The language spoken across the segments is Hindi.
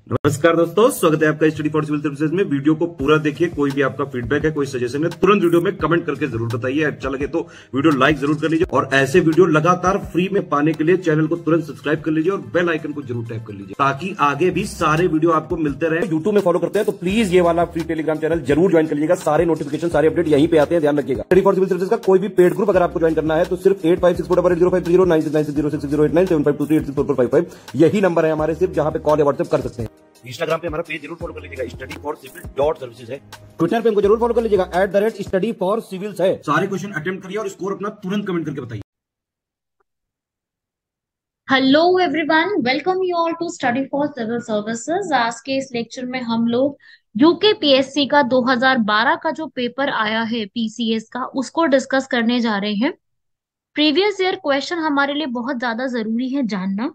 नमस्कार दोस्तों, स्वागत है आपका स्टडी फॉर सिविल सर्विसेज में। वीडियो को पूरा देखिए। कोई भी आपका फीडबैक है, कोई सजेशन है, तुरंत वीडियो में कमेंट करके जरूर बताइए। अच्छा लगे तो वीडियो लाइक जरूर कर लीजिए और ऐसे वीडियो लगातार फ्री में पाने के लिए चैनल को तुरंत सब्सक्राइब कर लीजिए और बेल आइकन को जरूर टैप कर लीजिए ताकि आगे भी सारे वीडियो आपको मिलते रहे। यूट्यूब में फॉलो करते हैं तो प्लीज ये वाला फ्री टेलीग्राम चैनल जरूर ज्वाइन कर लीजिएगा। सारे नोटिफिकेशन, सारे अपडेट यहीं पे आते हैं, ध्यान रखिएगा। स्टडी फॉर सिविल सर्विसेज का कोई भी पेड ग्रुप अगर आपको ज्वाइन करना है तो सिर्फ 8564805309696089 यही नंबर है हमारे, सिर्फ जहां पे कॉल या व्हाट्सएप कर सकते हैं। इंस्टाग्राम पे हमारा पेज जरूर फॉलो कर लीजिएगा, study for civil dot services है। ट्विटर पे हमको जरूर फॉलो कर लीजिएगा, @study for civils है। सारे क्वेश्चन अटेम्प्ट करिए और स्कोर अपना तुरंत कमेंट करके बताइए। Hello everyone, welcome you all to study for civil services. आज के इस लेक्चर में हम लोग यूकेपीएससी का 2012 का जो पेपर आया है पीसीएस का, उसको डिस्कस करने जा रहे हैं। प्रीवियस ईयर क्वेश्चन हमारे लिए बहुत ज्यादा जरूरी है जानना।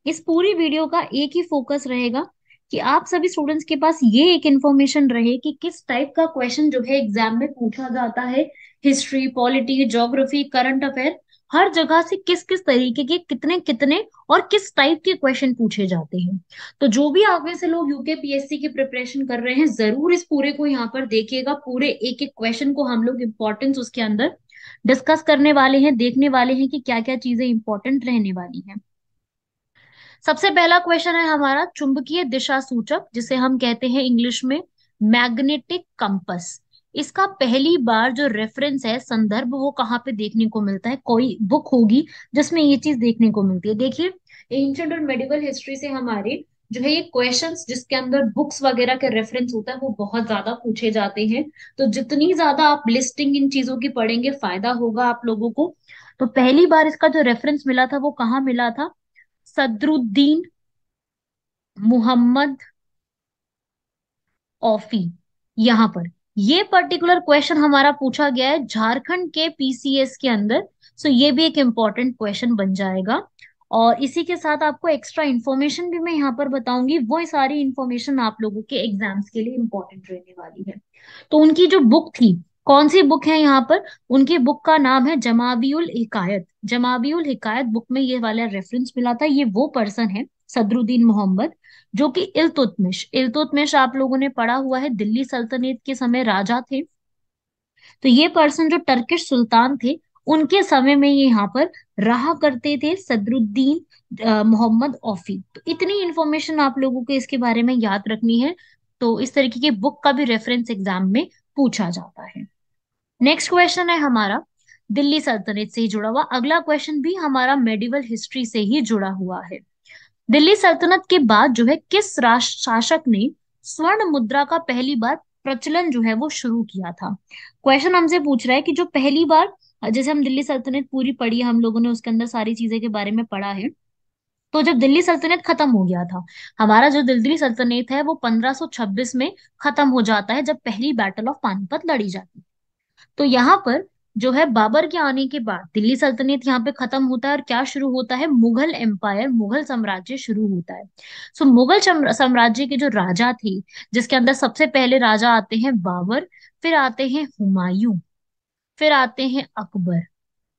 इस पूरी वीडियो का एक ही फोकस रहेगा कि आप सभी स्टूडेंट्स के पास ये एक इंफॉर्मेशन रहे कि किस टाइप का क्वेश्चन जो है एग्जाम में पूछा जाता है। History, polity, geography, current affair, हर जगह से किस किस तरीके के कितने कितने और किस टाइप के क्वेश्चन पूछे जाते हैं। तो जो भी आप में से लोग यूकेपीएससी की प्रिपरेशन कर रहे हैं, जरूर इस पूरे को यहाँ पर देखिएगा। पूरे एक एक क्वेश्चन को हम लोग इम्पोर्टेंस उसके अंदर डिस्कस करने वाले हैं, देखने वाले हैं कि क्या क्या चीजें इंपॉर्टेंट रहने वाली हैं। सबसे पहला क्वेश्चन है हमारा चुंबकीय दिशा सूचक, जिसे हम कहते हैं इंग्लिश में मैग्नेटिक कंपस। इसका पहली बार जो रेफरेंस है, संदर्भ, वो कहाँ पे देखने को मिलता है? कोई बुक होगी जिसमें ये चीज देखने को मिलती है। देखिए, एंशिएंट और मेडिवल हिस्ट्री से हमारे जो है ये क्वेश्चंस जिसके अंदर बुक्स वगैरह के रेफरेंस होता है, वो बहुत ज्यादा पूछे जाते हैं। तो जितनी ज्यादा आप लिस्टिंग इन चीजों की पढ़ेंगे, फायदा होगा आप लोगों को। तो पहली बार इसका जो रेफरेंस मिला था वो कहाँ मिला था? सदरुद्दीन मुहम्मद औफी, यहाँ पर। ये पर्टिकुलर क्वेश्चन हमारा पूछा गया है झारखंड के पीसीएस के अंदर। सो ये भी एक इम्पोर्टेंट क्वेश्चन बन जाएगा। और इसी के साथ आपको एक्स्ट्रा इन्फॉर्मेशन भी मैं यहाँ पर बताऊंगी। वो सारी इन्फॉर्मेशन आप लोगों के एग्जाम्स के लिए इम्पोर्टेंट रहने वाली है। तो उनकी जो बुक थी, कौन सी बुक है यहाँ पर? उनकी बुक का नाम है जमावियुल हिकायत। जमावियुल हिकायत बुक में ये वाला रेफरेंस मिला था। ये वो पर्सन है सदरुद्दीन मोहम्मद, जो कि इल्तुतमिश, इल्तुतमिश आप लोगों ने पढ़ा हुआ है, दिल्ली सल्तनत के समय राजा थे। तो ये पर्सन जो टर्किश सुल्तान थे, उनके समय में ये यहाँ पर रहा करते थे, सदरुद्दीन मोहम्मद औफी। तो इतनी इंफॉर्मेशन आप लोगों को इसके बारे में याद रखनी है। तो इस तरीके की बुक का भी रेफरेंस एग्जाम में पूछा जाता है। नेक्स्ट क्वेश्चन है हमारा दिल्ली सल्तनत से ही जुड़ा हुआ। अगला क्वेश्चन भी हमारा मेडिवल हिस्ट्री से ही जुड़ा हुआ है। दिल्ली सल्तनत के बाद जो है किस राष्ट्र शासक ने स्वर्ण मुद्रा का पहली बार प्रचलन जो है वो शुरू किया था? क्वेश्चन हमसे पूछ रहा है कि जो पहली बार, जैसे हम दिल्ली सल्तनत पूरी पढ़ी है हम लोगों ने, उसके अंदर सारी चीजें के बारे में पढ़ा है। तो जब दिल्ली सल्तनत खत्म हो गया था, हमारा जो दिल्ली सल्तनत है वो 1526 में खत्म हो जाता है, जब पहली बैटल ऑफ पानीपत लड़ी जाती है। तो यहाँ पर जो है बाबर के आने के बाद दिल्ली सल्तनत यहाँ पे खत्म होता है और क्या शुरू होता है? मुगल एम्पायर, मुगल साम्राज्य शुरू होता है। सो मुगल साम्राज्य के जो राजा थे, जिसके अंदर सबसे पहले राजा आते हैं बाबर, फिर आते हैं हुमायूं, फिर आते हैं अकबर,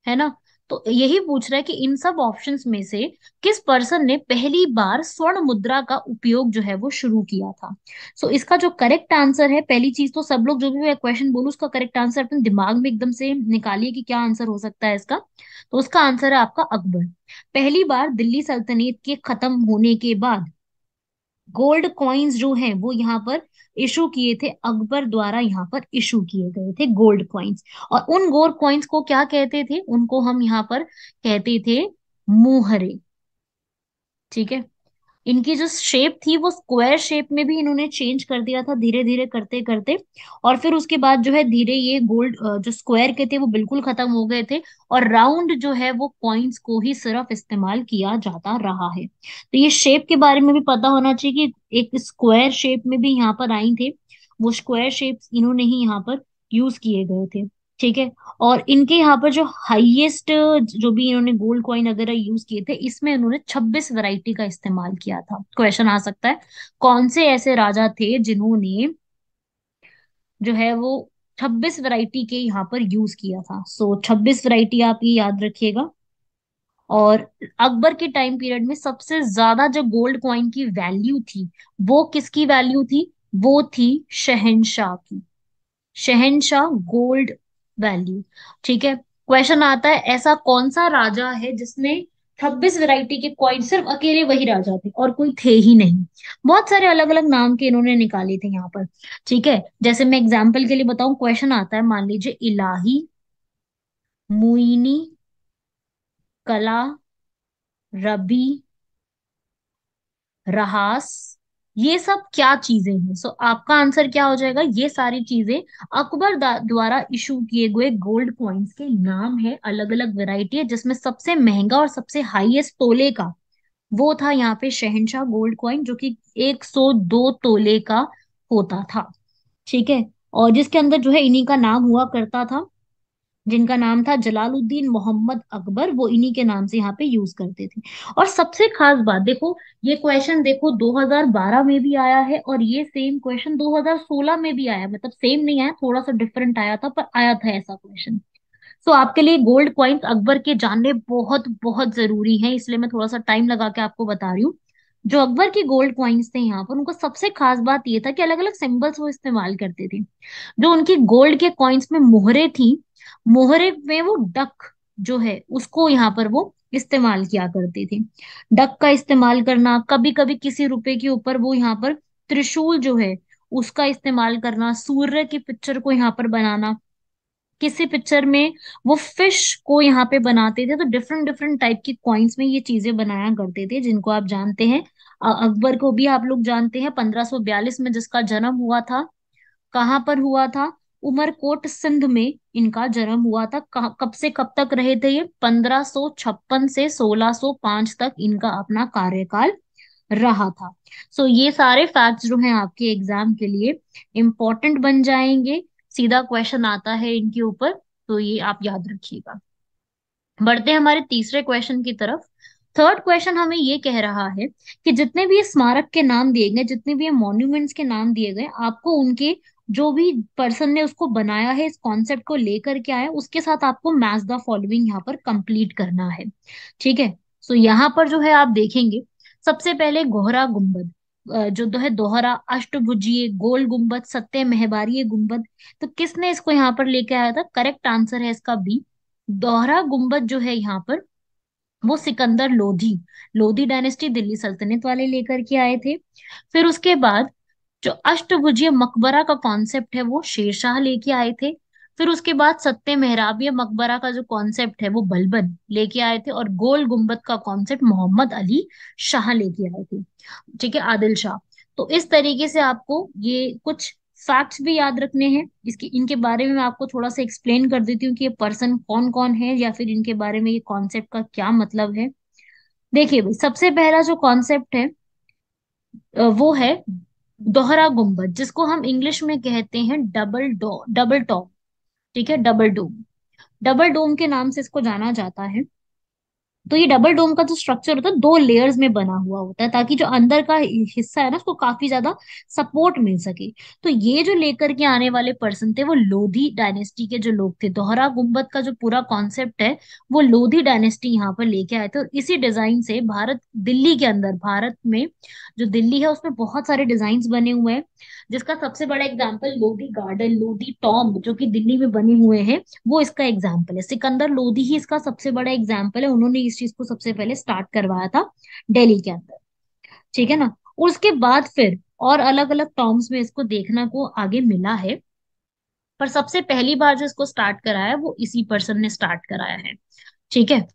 है ना? तो यही पूछ रहा है कि इन सब ऑप्शंस में से किस पर्सन ने पहली बार स्वर्ण मुद्रा का उपयोग जो है वो शुरू किया था? सो इसका जो करेक्ट आंसर है, पहली चीज तो सब लोग जो भी मैं क्वेश्चन बोलूं उसका करेक्ट आंसर अपने दिमाग में एकदम से निकालिए कि क्या आंसर हो सकता है इसका। तो उसका आंसर है आपका अकबर। पहली बार दिल्ली सल्तनत के खत्म होने के बाद गोल्ड कॉइन्स जो हैं वो यहाँ पर इशू किए थे, अकबर द्वारा यहाँ पर इशू किए गए थे गोल्ड कॉइन्स। और उन गोल्ड कॉइन्स को क्या कहते थे? उनको हम यहाँ पर कहते थे मुहरे। ठीक है। इनकी जो शेप थी वो स्क्वायर शेप में भी इन्होंने चेंज कर दिया था धीरे धीरे करते करते। और फिर उसके बाद जो है धीरे ये गोल्ड जो स्क्वायर के थे वो बिल्कुल खत्म हो गए थे, और राउंड जो है वो कॉइन्स को ही सिर्फ इस्तेमाल किया जाता रहा है। तो ये शेप के बारे में भी पता होना चाहिए कि एक स्क्वायर शेप में भी यहाँ पर आई थे, वो स्क्वायर शेप्स इन्होंने ही यहाँ पर यूज किए गए थे। ठीक है। और इनके यहाँ पर जो हाईएस्ट, जो भी इन्होंने गोल्ड कॉइन वगैरह यूज किए थे, इसमें इन्होंने 26 वैरायटी का इस्तेमाल किया था। क्वेश्चन आ सकता है कौन से ऐसे राजा थे जिन्होंने जो है वो 26 वैरायटी के यहाँ पर यूज किया था? सो 26 वैरायटी आप ये याद रखिएगा। और अकबर के टाइम पीरियड में सबसे ज्यादा जो गोल्ड कॉइन की वैल्यू थी, वो किसकी वैल्यू थी? वो थी शहनशाह की। शहनशाह गोल्ड वैल्यू। ठीक है। क्वेश्चन आता है, ऐसा कौन सा राजा है जिसने 26 वैरायटी के कॉइन, सिर्फ अकेले वही राजा थे और कोई थे ही नहीं। बहुत सारे अलग अलग नाम के इन्होंने निकाले थे यहाँ पर। ठीक है। जैसे मैं एग्जाम्पल के लिए बताऊं, क्वेश्चन आता है, मान लीजिए इलाही, मुइनी, कला, रबी, रहास, ये सब क्या चीजें हैं? सो आपका आंसर क्या हो जाएगा? ये सारी चीजें अकबर द्वारा इशू किए गए गोल्ड कॉइन्स के नाम है। अलग अलग वैरायटी है, जिसमें सबसे महंगा और सबसे हाईएस्ट तोले का वो था यहाँ पे शहनशाह गोल्ड कॉइन, जो कि 102 तोले का होता था। ठीक है। और जिसके अंदर जो है इन्हीं का नाम हुआ करता था, जिनका नाम था जलालुद्दीन मोहम्मद अकबर, वो इन्हीं के नाम से यहाँ पे यूज करते थे। और सबसे खास बात देखो, ये क्वेश्चन देखो 2012 में भी आया है और ये सेम क्वेश्चन 2016 में भी आया, मतलब सेम नहीं आया, थोड़ा सा डिफरेंट आया था, पर आया था ऐसा क्वेश्चन। सो आपके लिए गोल्ड कॉइन्स अकबर के जानने बहुत बहुत जरूरी हैं, इसलिए मैं थोड़ा सा टाइम लगा के आपको बता रही हूँ। जो अकबर के गोल्ड कॉइन्स थे यहाँ पर, उनको सबसे खास बात ये था कि अलग अलग सिंबल्स वो इस्तेमाल करते थे। जो उनकी गोल्ड के कॉइन्स में मोहरे थी, मोहरे में वो डक जो है उसको यहाँ पर वो इस्तेमाल किया करते थे। डक का इस्तेमाल करना, कभी कभी किसी रुपए के ऊपर वो यहाँ पर त्रिशूल जो है उसका इस्तेमाल करना, सूर्य की पिक्चर को यहाँ पर बनाना, किसी पिक्चर में वो फिश को यहाँ पे बनाते थे। तो डिफरेंट डिफरेंट टाइप की कॉइन्स में ये चीजें बनाया करते थे, जिनको आप जानते हैं। अकबर को भी आप लोग जानते हैं, 1542 में जिसका जन्म हुआ था, कहाँ पर हुआ था? उमरकोट सिंध में इनका जन्म हुआ था। कब से कब तक रहे थे ये? 1556 से 1605 तक इनका अपना कार्यकाल रहा था। सो ये सारे फैक्ट्स जो हैं आपके एग्जाम के लिए इंपॉर्टेंट बन जाएंगे। सीधा क्वेश्चन आता है इनके ऊपर, तो ये आप याद रखिएगा। बढ़ते हैं हमारे तीसरे क्वेश्चन की तरफ। थर्ड क्वेश्चन हमें ये कह रहा है कि जितने भी ये स्मारक के नाम दिए गए, जितने भी ये मॉन्यूमेंट्स के नाम दिए गए, आपको उनके जो भी पर्सन ने उसको बनाया है, इस कॉन्सेप्ट को लेकर के आया, उसके साथ आपको मैच द फॉलोइंग यहाँ पर कंप्लीट करना है। ठीक है। सो यहाँ पर जो है आप देखेंगे, सबसे पहले गोहरा गुम्बद, जो है दोहरा अष्टभुजीय गोल गुम्बद, सत्य महबारी गुम्बद। तो किसने इसको यहाँ पर लेके आया था? करेक्ट आंसर है इसका बी, दोहरा गुम्बद जो है यहाँ पर वो सिकंदर लोधी, लोधी डायनेस्टी दिल्ली सल्तनत वाले लेकर के आए थे। फिर उसके बाद जो अष्टभुजीय मकबरा का कॉन्सेप्ट है वो शेरशाह लेके आए थे। फिर उसके बाद सत्य मेहराबिया मकबरा का जो कॉन्सेप्ट है वो बलबन लेके आए थे, और गोल गुम्बद का कॉन्सेप्ट मोहम्मद अली शाह लेके आए थे। ठीक है, आदिल शाह। तो इस तरीके से आपको ये कुछ फैक्ट्स भी याद रखने हैं। इसके इनके बारे में मैं आपको थोड़ा सा एक्सप्लेन कर देती हूँ कि ये पर्सन कौन कौन है, या फिर इनके बारे में ये कॉन्सेप्ट का क्या मतलब है। देखिए भाई, सबसे पहला जो कॉन्सेप्ट है वो है दोहरा गुंबद, जिसको हम इंग्लिश में कहते हैं डबल टॉप। ठीक है, डबल डोम। डबल डोम के नाम से इसको जाना जाता है। तो ये डबल डोम का जो स्ट्रक्चर होता है, दो लेयर्स में बना हुआ होता है, ताकि जो अंदर का हिस्सा है ना उसको काफी ज्यादा सपोर्ट मिल सके। तो ये जो लेकर के आने वाले पर्सन थे वो लोधी डायनेस्टी के जो लोग थे। दोहरा गुंबद का जो पूरा कॉन्सेप्ट है वो लोधी डायनेस्टी यहाँ पर लेके आए थे, और इसी डिजाइन से भारत, दिल्ली के अंदर, भारत में जो दिल्ली है उसमें बहुत सारे डिजाइन बने हुए हैं। जिसका सबसे बड़ा example Lodhi garden, Lodhi tomb जो कि दिल्ली में बने हुए हैं, वो इसका एग्जाम्पल है। सिकंदर लोधी ही इसका सबसे बड़ा एग्जाम्पल है, उन्होंने इस चीज को सबसे पहले स्टार्ट करवाया था दिल्ली के अंदर। ठीक है ना। उसके बाद फिर और अलग अलग टॉम्ब्स में इसको देखना को आगे मिला है, पर सबसे पहली बार जो इसको स्टार्ट कराया है वो इसी पर्सन ने स्टार्ट कराया है। ठीक है।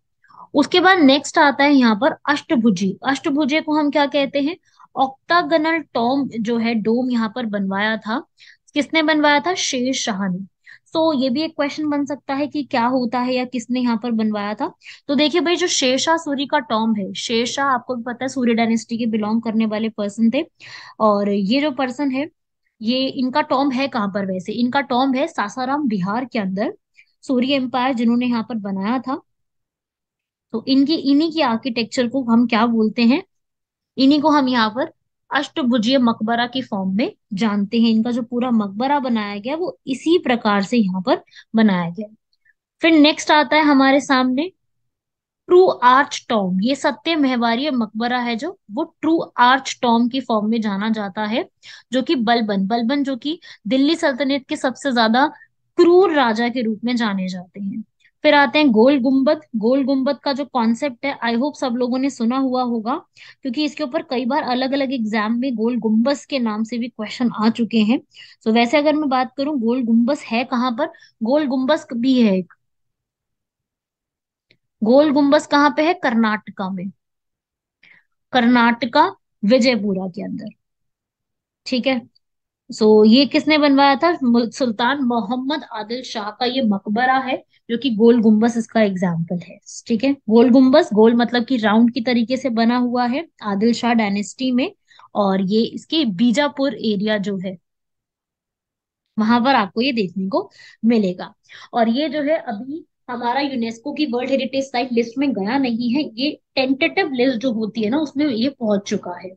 उसके बाद नेक्स्ट आता है यहाँ पर अष्टभुजी। अष्टभुजे को हम क्या कहते हैं? ऑक्टागनल टॉम जो है, डोम यहाँ पर बनवाया था। किसने बनवाया था? शेर शाह ने। सो ये भी एक क्वेश्चन बन सकता है कि क्या होता है या किसने यहाँ पर बनवाया था। तो देखिए भाई, जो शेरशाह सूरी का टॉम है, शेरशाह आपको भी पता है सूर्य डायनेस्टी के बिलोंग करने वाले पर्सन थे। और ये जो पर्सन है, ये इनका टॉम है कहाँ पर? वैसे इनका टॉम है सासाराम बिहार के अंदर। सूर्य एम्पायर जिन्होंने यहाँ पर बनाया था, तो इनकी इन्हीं की आर्किटेक्चर को हम क्या बोलते हैं? इन्हीं को हम यहाँ पर अष्टभुजीय मकबरा की फॉर्म में जानते हैं। इनका जो पूरा मकबरा बनाया गया वो इसी प्रकार से यहाँ पर बनाया गया। फिर नेक्स्ट आता है हमारे सामने ट्रू आर्च टॉम, ये सत्य महवारी मकबरा है जो, वो ट्रू आर्च टॉम की फॉर्म में जाना जाता है, जो कि बलबन बलबन जो कि दिल्ली सल्तनत के सबसे ज्यादा क्रूर राजा के रूप में जाने जाते हैं। फिर आते हैं गोल गुम्बद। गोल गुम्बद का जो कॉन्सेप्ट है, आई होप सब लोगों ने सुना हुआ होगा, क्योंकि इसके ऊपर कई बार अलग अलग एग्जाम में गोल गुम्बस के नाम से भी क्वेश्चन आ चुके हैं। तो वैसे अगर मैं बात करूं गोल गुम्बस है कहाँ पर, गोल गुम्बस भी है एक, गोल गुम्बस कहाँ पे है, कर्नाटका में, कर्नाटका, विजयपुरा के अंदर। ठीक है। सो ये किसने बनवाया था, सुल्तान मोहम्मद आदिल शाह का ये मकबरा है, जो कि गोल गुम्बस इसका एग्जाम्पल है। ठीक है, गोल गुम्बस, गोल मतलब कि राउंड की तरीके से बना हुआ है, आदिल शाह डायनेस्टी में, और ये इसके बीजापुर एरिया जो है वहां पर आपको ये देखने को मिलेगा। और ये जो है अभी हमारा यूनेस्को की वर्ल्ड हेरिटेज साइट लिस्ट में गया नहीं है, ये टेंटेटिव लिस्ट जो होती है ना उसमें ये पहुंच चुका है।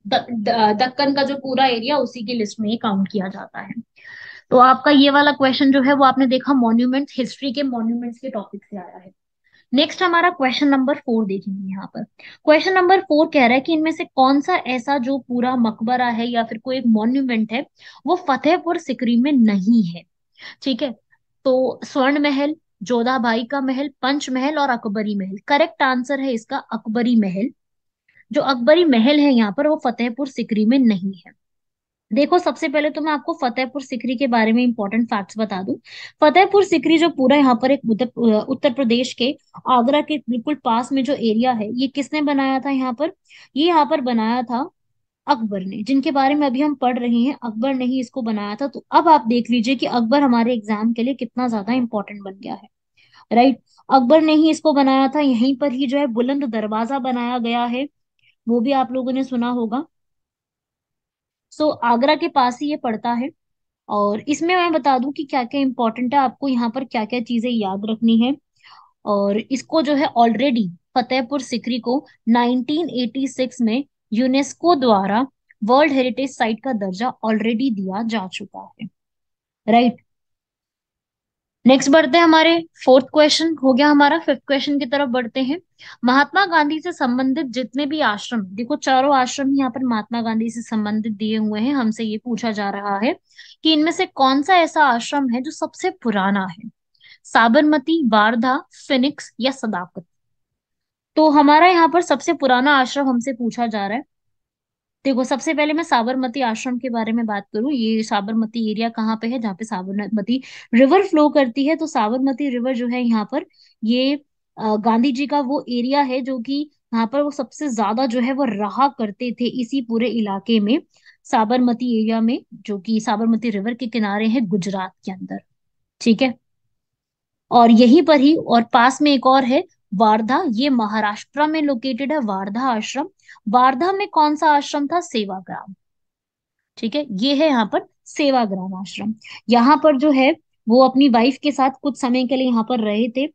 दक्कन का जो पूरा एरिया उसी की लिस्ट में ही काउंट किया जाता है। तो आपका ये वाला क्वेश्चन जो है वो आपने देखा मॉन्यूमेंट्स, हिस्ट्री के मॉन्यूमेंट्स के टॉपिक से आया है। नेक्स्ट हमारा क्वेश्चन नंबर 4 देखेंगे यहाँ पर। क्वेश्चन नंबर 4 कह रहा है कि इनमें से कौन सा ऐसा जो पूरा मकबरा है या फिर कोई एक मॉन्यूमेंट है वो फतेहपुर सिकरी में नहीं है। ठीक है। तो स्वर्ण महल, जोधाबाई का महल, पंचमहल और अकबरी महल, करेक्ट आंसर है इसका अकबरी महल। जो अकबरी महल है यहाँ पर वो फतेहपुर सिकरी में नहीं है। देखो सबसे पहले तो मैं आपको फतेहपुर सिकरी के बारे में इंपॉर्टेंट फैक्ट्स बता दूं। फतेहपुर सिकरी जो पूरा यहाँ पर एक उत्तर प्रदेश के आगरा के बिल्कुल पास में जो एरिया है, ये किसने बनाया था यहाँ पर, ये यहाँ पर बनाया था अकबर ने, जिनके बारे में अभी हम पढ़ रहे हैं, अकबर ने ही इसको बनाया था। तो अब आप देख लीजिए कि अकबर हमारे एग्जाम के लिए कितना ज्यादा इंपॉर्टेंट बन गया है। राइट, अकबर ने ही इसको बनाया था। यहीं पर ही जो है बुलंद दरवाजा बनाया गया है, वो भी आप लोगों ने सुना होगा। सो आगरा के पास ही ये पड़ता है। और इसमें मैं बता दूं कि क्या क्या इंपॉर्टेंट है, आपको यहाँ पर क्या क्या चीजें याद रखनी है। और इसको जो है ऑलरेडी फतेहपुर सिकरी को 1986 में यूनेस्को द्वारा वर्ल्ड हेरिटेज साइट का दर्जा ऑलरेडी दिया जा चुका है। राइट। नेक्स्ट बढ़ते हैं, हमारे फोर्थ क्वेश्चन हो गया, हमारा फिफ्थ क्वेश्चन की तरफ बढ़ते हैं। महात्मा गांधी से संबंधित जितने भी आश्रम, देखो चारों आश्रम यहाँ पर महात्मा गांधी से संबंधित दिए हुए हैं, हमसे ये पूछा जा रहा है कि इनमें से कौन सा ऐसा आश्रम है जो सबसे पुराना है, साबरमती, वारधा, फिनिक्स या सदाकत। तो हमारा यहाँ पर सबसे पुराना आश्रम हमसे पूछा जा रहा है। देखो सबसे पहले मैं साबरमती आश्रम के बारे में बात करूं, ये साबरमती एरिया कहाँ पे है, जहाँ पे साबरमती रिवर फ्लो करती है। तो साबरमती रिवर जो है यहाँ पर, ये गांधी जी का वो एरिया है जो कि यहाँ पर वो सबसे ज्यादा जो है वो रहा करते थे इसी पूरे इलाके में, साबरमती एरिया में, जो कि साबरमती रिवर के किनारे है गुजरात के अंदर। ठीक है। और यहीं पर ही और पास में एक और है वारधा, ये महाराष्ट्र में लोकेटेड है वारधा आश्रम। वारधा में कौन सा आश्रम था, सेवाग्राम। ठीक है, ये है यहाँ पर सेवाग्राम आश्रम। यहाँ पर जो है वो अपनी वाइफ के साथ कुछ समय के लिए यहाँ पर रहे थे।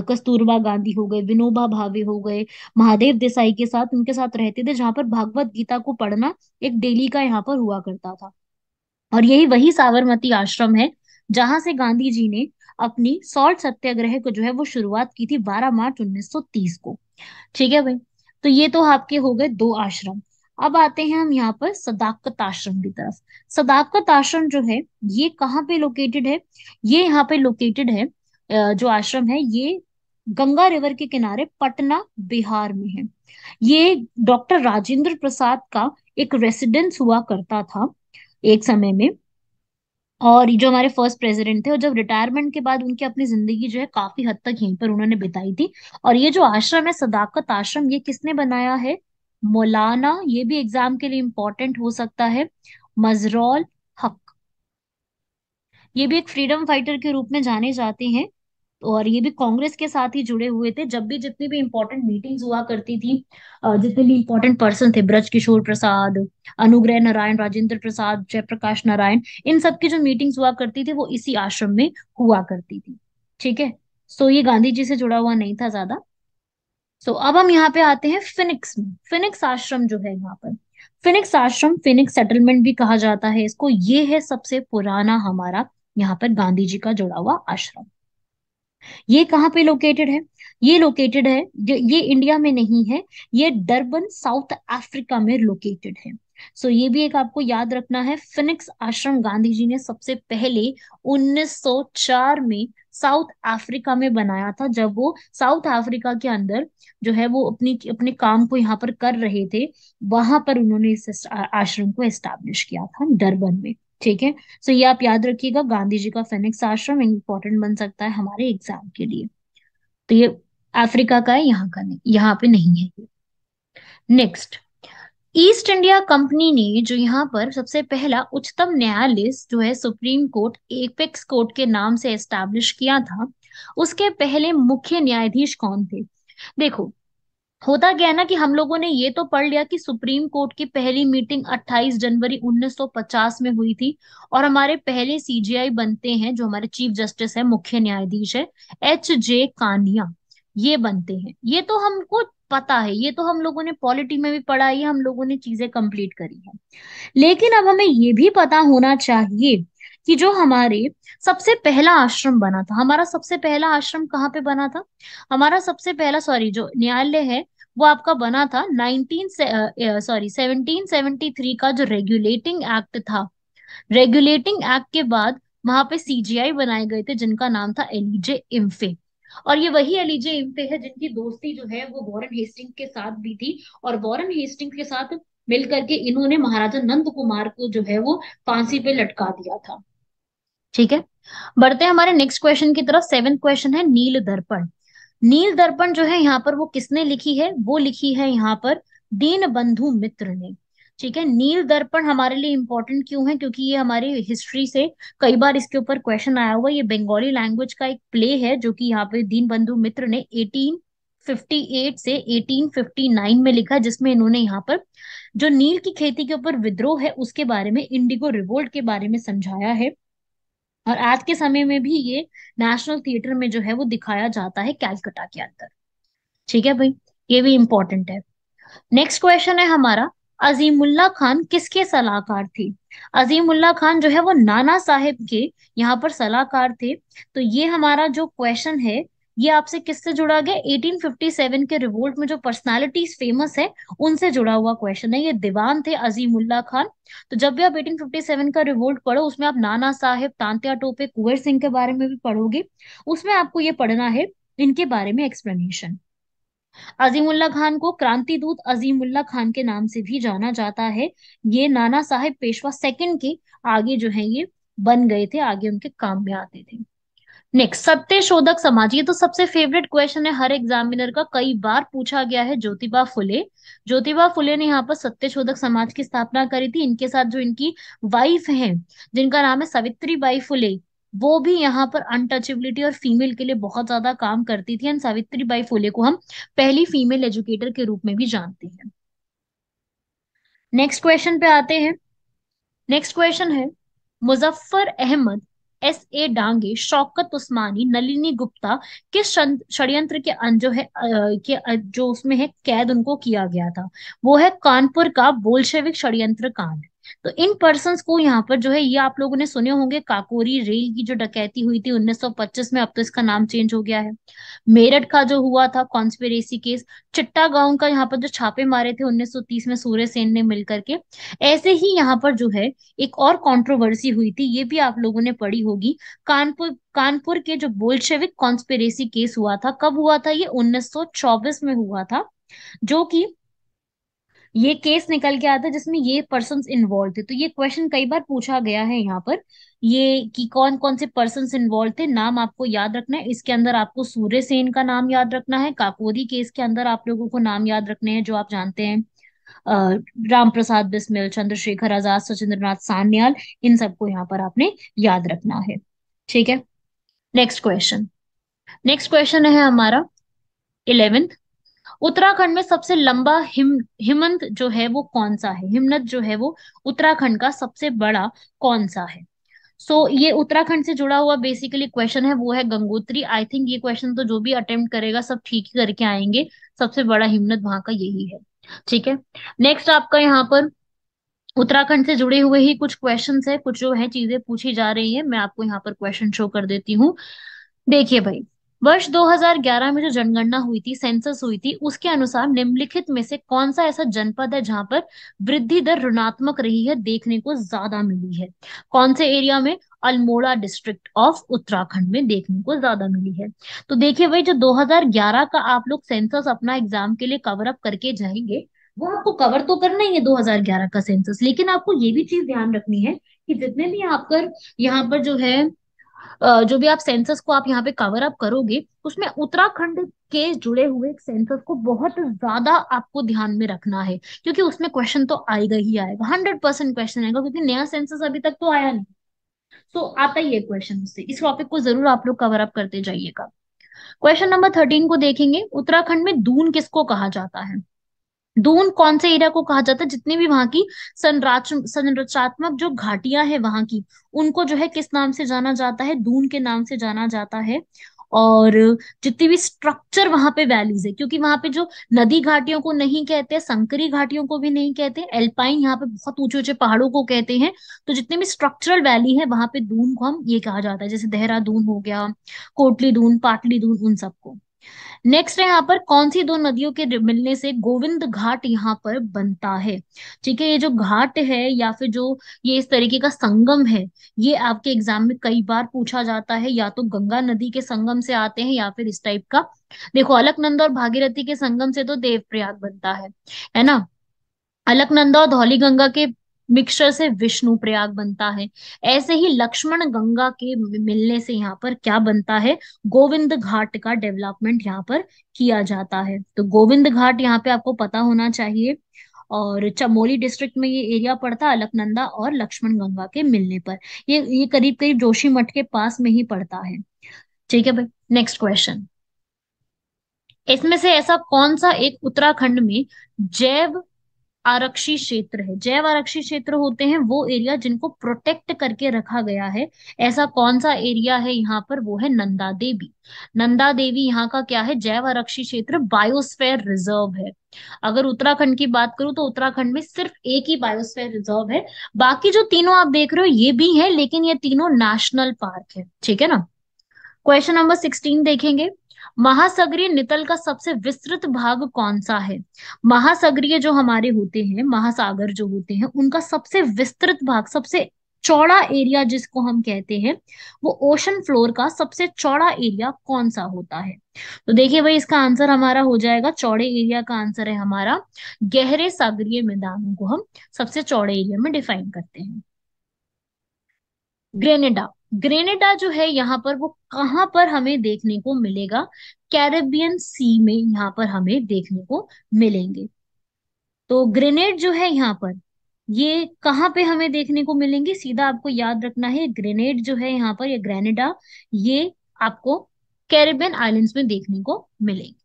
कस्तूरबा गांधी हो गए, विनोबा भावे हो गए, महादेव देसाई के साथ, उनके साथ रहते थे, जहाँ पर भागवत गीता को पढ़ना एक डेली का यहाँ पर हुआ करता था। और यही वही साबरमती आश्रम है जहां से गांधी जी ने अपनी सॉल्ट सत्याग्रह को जो है वो शुरुआत की थी 12 मार्च 1930 को। ठीक है भाई। तो ये तो आपके हो गए दो आश्रम। अब आते हैं हम यहाँ पर सदाकत आश्रम की तरफ। सदाकत आश्रम जो है ये कहाँ पे लोकेटेड है, ये यहाँ पे लोकेटेड है, जो आश्रम है ये गंगा रिवर के किनारे पटना बिहार में है। ये डॉक्टर राजेंद्र प्रसाद का एक रेसिडेंस हुआ करता था एक समय में, और ये जो हमारे फर्स्ट प्रेसिडेंट थे, और जब रिटायरमेंट के बाद उनकी अपनी जिंदगी जो है काफी हद तक यहीं पर उन्होंने बिताई थी। और ये जो आश्रम है सदाकत आश्रम, ये किसने बनाया है, मौलाना, ये भी एग्जाम के लिए इंपॉर्टेंट हो सकता है, मजरोल हक। ये भी एक फ्रीडम फाइटर के रूप में जाने जाते हैं, और ये भी कांग्रेस के साथ ही जुड़े हुए थे। जब भी जितनी भी इंपॉर्टेंट मीटिंग्स हुआ करती थी, जितने भी इंपॉर्टेंट पर्सन थे, ब्रज किशोर प्रसाद, अनुग्रह नारायण, राजेंद्र प्रसाद, जयप्रकाश नारायण, इन सब की जो मीटिंग्स हुआ करती थी वो इसी आश्रम में हुआ करती थी। ठीक है। सो ये गांधी जी से जुड़ा हुआ नहीं था ज्यादा। सो अब हम यहाँ पे आते हैं फिनिक्स में। फिनिक्स आश्रम जो है यहाँ पर, फिनिक्स आश्रम, फिनिक्स सेटलमेंट भी कहा जाता है इसको, ये है सबसे पुराना हमारा यहाँ पर गांधी जी का जुड़ा हुआ आश्रम। ये कहाँ पे लोकेटेड है? ये लोकेटेड है, ये इंडिया में नहीं है, ये डरबन साउथ अफ्रीका में लोकेटेड है। सो ये भी एक आपको याद रखना है। फिनिक्स आश्रम गांधी जी ने सबसे पहले 1904 में साउथ अफ्रीका में बनाया था, जब वो साउथ अफ्रीका के अंदर जो है वो अपनी अपने काम को यहाँ पर कर रहे थे। वहां पर उन्होंने इस आश्रम को एस्टैब्लिश किया था, डरबन में। ठीक है। सो ये आप याद रखिएगा, गांधी जी का फेनिक्स आश्रम इंपॉर्टेंट बन सकता है हमारे एग्जाम के लिए। तो ये अफ्रीका का है, यहाँ का नहीं, यहाँ पे नहीं है ये। नेक्स्ट, ईस्ट इंडिया कंपनी ने जो यहाँ पर सबसे पहला उच्चतम न्यायालय जो है सुप्रीम कोर्ट एपेक्स कोर्ट के नाम से एस्टैब्लिश किया था, उसके पहले मुख्य न्यायाधीश कौन थे? देखो, होता क्या है ना कि हम लोगों ने ये तो पढ़ लिया कि सुप्रीम कोर्ट की पहली मीटिंग 28 जनवरी 1950 में हुई थी, और हमारे पहले सीजेआई बनते हैं, जो हमारे चीफ जस्टिस है, मुख्य न्यायाधीश है, H. J. कानिया, ये बनते हैं। ये तो हमको पता है, ये तो हम लोगों ने पॉलिटी में भी पढ़ा है, ये हम लोगों ने चीजें कंप्लीट करी है। लेकिन अब हमें ये भी पता होना चाहिए कि जो हमारे सबसे पहला आश्रम बना था, हमारा सबसे पहला आश्रम कहाँ पे बना था? हमारा सबसे पहला, सॉरी, जो न्यायालय है वो आपका बना था 1773 का जो रेगुलेटिंग एक्ट था। रेगुलेटिंग एक्ट के बाद वहां पे सीजीआई बनाए गए थे, जिनका नाम था एलिजे इम्फे। और ये वही एलिजे इम्फे है जिनकी दोस्ती जो है वो वॉरेन हेस्टिंग के साथ भी थी, और वॉरेन हेस्टिंग के साथ मिलकर के इन्होंने महाराजा नंद कुमार को जो है वो फांसी पे लटका दिया था। ठीक है। बढ़ते हैं हमारे नेक्स्ट क्वेश्चन की तरफ। सेवेंथ क्वेश्चन है नील दर्पण। नील दर्पण जो है यहाँ पर वो किसने लिखी है? वो लिखी है यहाँ पर दीन बंधु मित्र ने। ठीक है। नील दर्पण हमारे लिए इंपॉर्टेंट क्यों है? क्योंकि ये हमारी हिस्ट्री से कई बार इसके ऊपर क्वेश्चन आया हुआ है। ये बंगाली लैंग्वेज का एक प्ले है, जो कि यहाँ पे दीन बंधु मित्र ने 1858 से 1859 में लिखा, जिसमें इन्होंने यहाँ पर जो नील की खेती के ऊपर विद्रोह है उसके बारे में, इंडिगो रिवोल्ट के बारे में समझाया है। और आज के समय में भी ये नेशनल थिएटर में जो है वो दिखाया जाता है कैलकाटा के अंदर। ठीक है भाई, ये भी इंपॉर्टेंट है। नेक्स्ट क्वेश्चन है हमारा, अजीमुल्ला खान किसके सलाहकार थे? अजीमुल्ला खान जो है वो नाना साहेब के यहाँ पर सलाहकार थे। तो ये हमारा जो क्वेश्चन है, ये आपसे किससे जुड़ा गया? 1857 के रिवोल्ट में जो पर्सनालिटीज फेमस है उनसे जुड़ा हुआ क्वेश्चन है। ये दीवान थे अजीमुल्ला खान। तो जब भी आप 1857 का रिवोल्ट पढ़ो, उसमें आप नाना साहेब, तांत्या टोपे, कुंवर सिंह के बारे में भी पढ़ोगे। उसमें आपको ये पढ़ना है इनके बारे में एक्सप्लेनेशन। अजीमुल्ला खान को क्रांति दूत अजीमुल्ला खान के नाम से भी जाना जाता है। ये नाना साहेब पेशवा सेकंड के आगे जो है ये बन गए थे, आगे उनके काम में आते थे। नेक्स्ट, सत्य शोधक समाज। ये तो सबसे फेवरेट क्वेश्चन है हर एग्जामिनर का, कई बार पूछा गया है। ज्योतिबा फुले, ज्योतिबा फुले ने यहाँ पर सत्य शोधक समाज की स्थापना करी थी। इनके साथ जो इनकी वाइफ हैं, जिनका नाम है सावित्री बाई फुले, वो भी यहाँ पर अनटचेबिलिटी और फीमेल के लिए बहुत ज्यादा काम करती थी। एंड सावित्री बाई फुले को हम पहली फीमेल एजुकेटर के रूप में भी जानते हैं। नेक्स्ट क्वेश्चन पे आते हैं। नेक्स्ट क्वेश्चन है, मुजफ्फर अहमद, S. A. डांगे, शौकत उस्मानी, नलिनी गुप्ता किस षड्यंत्र के जो है जो उसमें है कैद उनको किया गया था? वो है कानपुर का बोल्शेविक षड्यंत्र कांड। तो इन पर्संस को यहाँ पर जो है, ये आप लोगों ने सुने होंगे, काकोरी रेल की जो डकैती हुई थी 1925 में, अब तो इसका नाम चेंज हो गया है। मेरठ का जो हुआ था कॉन्स्पिरेसी केस, चिट्टागांव का यहाँ पर जो छापे मारे थे 1930 में सूर्य सेन ने मिलकर के। ऐसे ही यहाँ पर जो है एक और कंट्रोवर्सी हुई थी, ये भी आप लोगों ने पढ़ी होगी। कानपुर के जो बोल्शेविक कॉन्स्पिरेसी केस हुआ था, कब हुआ था? ये 1924 में हुआ था। जो कि ये केस निकल के आया था जिसमें ये पर्सन्स इन्वॉल्व थे। तो ये क्वेश्चन कई बार पूछा गया है यहाँ पर, ये कि कौन कौन से पर्सन्स इन्वॉल्व थे, नाम आपको याद रखना है। इसके अंदर आपको सूर्य सेन का नाम याद रखना है। काकोरी केस के अंदर आप लोगों को नाम याद रखने हैं जो आप जानते हैं, राम प्रसाद बिस्मिल, चंद्रशेखर आजाद, सचिंद्र नाथ सान्याल, इन सबको यहाँ पर आपने याद रखना है। ठीक है। नेक्स्ट क्वेश्चन, नेक्स्ट क्वेश्चन है हमारा 11th। उत्तराखंड में सबसे लंबा हिमनद जो है वो कौन सा है? हिमनद जो है वो उत्तराखंड का सबसे बड़ा कौन सा है? ये उत्तराखंड से जुड़ा हुआ बेसिकली क्वेश्चन है, वो है गंगोत्री। आई थिंक ये क्वेश्चन तो जो भी अटेम्प्ट करेगा सब ठीक ही करके आएंगे। सबसे बड़ा हिमनद वहां का यही है। ठीक है। नेक्स्ट आपका यहाँ पर उत्तराखंड से जुड़े हुए ही कुछ क्वेश्चंस है, कुछ जो है चीजें पूछी जा रही है, मैं आपको यहाँ पर क्वेश्चन शो कर देती हूँ। देखिए भाई, वर्ष 2011 में जो जनगणना हुई थी, सेंसस हुई थी, उसके अनुसार निम्नलिखित में से कौन सा ऐसा जनपद है जहां पर वृद्धि दर ऋणात्मक रही है, देखने को ज्यादा मिली है? कौन से एरिया में? अल्मोड़ा डिस्ट्रिक्ट ऑफ उत्तराखंड में देखने को ज्यादा मिली है। तो देखिए भाई, जो 2011 का आप लोग सेंसस अपना एग्जाम के लिए कवर अप करके जाएंगे, वो आपको कवर तो करना ही है 2011 का सेंसस, लेकिन आपको ये भी चीज ध्यान रखनी है कि जितने भी आपकर यहाँ पर जो है जो भी आप सेंसस को आप यहाँ पे कवर अप करोगे, उसमें उत्तराखंड के जुड़े हुए एक सेंसस को बहुत ज्यादा आपको ध्यान में रखना है, क्योंकि उसमें क्वेश्चन तो आएगा ही आएगा, 100% क्वेश्चन आएगा, क्योंकि नया सेंसस अभी तक तो आया नहीं। तो आता ही है क्वेश्चन उससे, इस टॉपिक को जरूर आप लोग कवर अप करते जाइएगा। क्वेश्चन नंबर 13 को देखेंगे, उत्तराखंड में दून किसको कहा जाता है? दून कौन से एरिया को कहा जाता है? जितनी भी वहां की संरचनात्मक जो घाटियां हैं वहां की, उनको जो है किस नाम से जाना जाता है? दून के नाम से जाना जाता है। और जितनी भी स्ट्रक्चर वहां पे वैलीज है, क्योंकि वहां पे जो नदी घाटियों को नहीं कहते, संकरी घाटियों को भी नहीं कहते, एल्पाइन यहाँ पे बहुत ऊंचे ऊंचे पहाड़ों को कहते हैं। तो जितने भी स्ट्रक्चरल वैली है वहां पे दून को हम ये कहा जाता है, जैसे देहरादून हो गया, कोटली दून, पाटली दून, उन सबको। नेक्स्ट है यहाँ पर, कौन सी दो नदियों के मिलने से गोविंद घाट यहाँ पर बनता है? ठीक है, ये जो घाट है या फिर जो ये इस तरीके का संगम है, ये आपके एग्जाम में कई बार पूछा जाता है, या तो गंगा नदी के संगम से आते हैं या फिर इस टाइप का। देखो, अलकनंदा और भागीरथी के संगम से तो देवप्रयाग बनता है ना। अलकनंदा और धौलीगंगा के मिक्सचर से विष्णु प्रयाग बनता है। ऐसे ही लक्ष्मण गंगा के मिलने से यहाँ पर क्या बनता है? गोविंद घाट का डेवलपमेंट यहाँ पर किया जाता है। तो गोविंद घाट यहाँ पे आपको पता होना चाहिए। और चमोली डिस्ट्रिक्ट में ये एरिया पड़ता है, अलकनंदा और लक्ष्मण गंगा के मिलने पर। ये करीब करीब जोशीमठ के पास में ही पड़ता है। ठीक है भाई, नेक्स्ट क्वेश्चन। इसमें से ऐसा कौन सा एक उत्तराखंड में जैव आरक्षी क्षेत्र है? जैव आरक्षी क्षेत्र होते हैं वो एरिया जिनको प्रोटेक्ट करके रखा गया है। ऐसा कौन सा एरिया है यहाँ पर? वो है नंदा देवी। नंदा देवी यहाँ का क्या है? जैव आरक्षी क्षेत्र, बायोस्फेयर रिजर्व है। अगर उत्तराखंड की बात करूं तो उत्तराखंड में सिर्फ एक ही बायोस्फेयर रिजर्व है। बाकी जो तीनों आप देख रहे हो ये भी है, लेकिन ये तीनों नेशनल पार्क है। ठीक है ना। क्वेश्चन नंबर 16 देखेंगे, महासागरीय नितल का सबसे विस्तृत भाग कौन सा है? महासागरीय जो हमारे होते हैं, महासागर जो होते हैं, उनका सबसे विस्तृत भाग, सबसे चौड़ा एरिया जिसको हम कहते हैं, वो ओशन फ्लोर का सबसे चौड़ा एरिया कौन सा होता है? तो देखिए भाई, इसका आंसर हमारा हो जाएगा, चौड़े एरिया का आंसर है हमारा गहरे सागरीय मैदानों को हम सबसे चौड़े एरिया में डिफाइन करते हैं। ग्रेनेडा। ग्रेनेडा जो है यहाँ पर, वो कहाँ पर हमें देखने को मिलेगा? कैरेबियन सी में यहाँ पर हमें देखने को मिलेंगे। तो ग्रेनेड जो है यहाँ पर, ये कहाँ पे हमें देखने को मिलेंगे? सीधा आपको याद रखना है, ग्रेनेड जो है यहाँ पर, ये ग्रेनेडा, ये आपको कैरिबियन आइलैंड्स में देखने को मिलेंगे।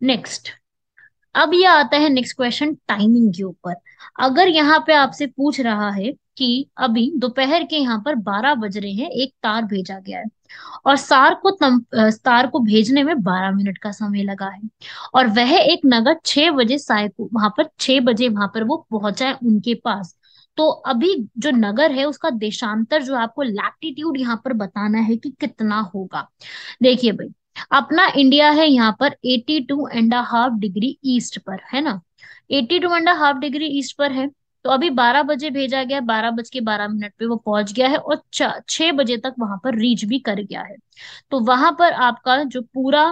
नेक्स्ट, अब ये आता है नेक्स्ट क्वेश्चन टाइमिंग के ऊपर। अगर यहाँ पे आपसे पूछ रहा है कि अभी दोपहर के यहाँ पर 12 बज रहे हैं, एक तार भेजा गया है और तार को भेजने में 12 मिनट का समय लगा है, और वह एक नगर 6 बजे साय को वहां पर 6 बजे वहां पर वो पहुंचा है उनके पास। तो अभी जो नगर है उसका देशांतर जो आपको लैटिट्यूड यहाँ पर बताना है कि कितना होगा। देखिए भाई, अपना इंडिया है यहाँ पर 82.5 डिग्री ईस्ट पर, है ना। 82.5 डिग्री ईस्ट पर है। तो अभी 12 बजे भेजा गया, 12:12 पे वो पहुंच गया है, और 6 बजे तक वहां पर रीच भी कर गया है। तो वहां पर आपका जो पूरा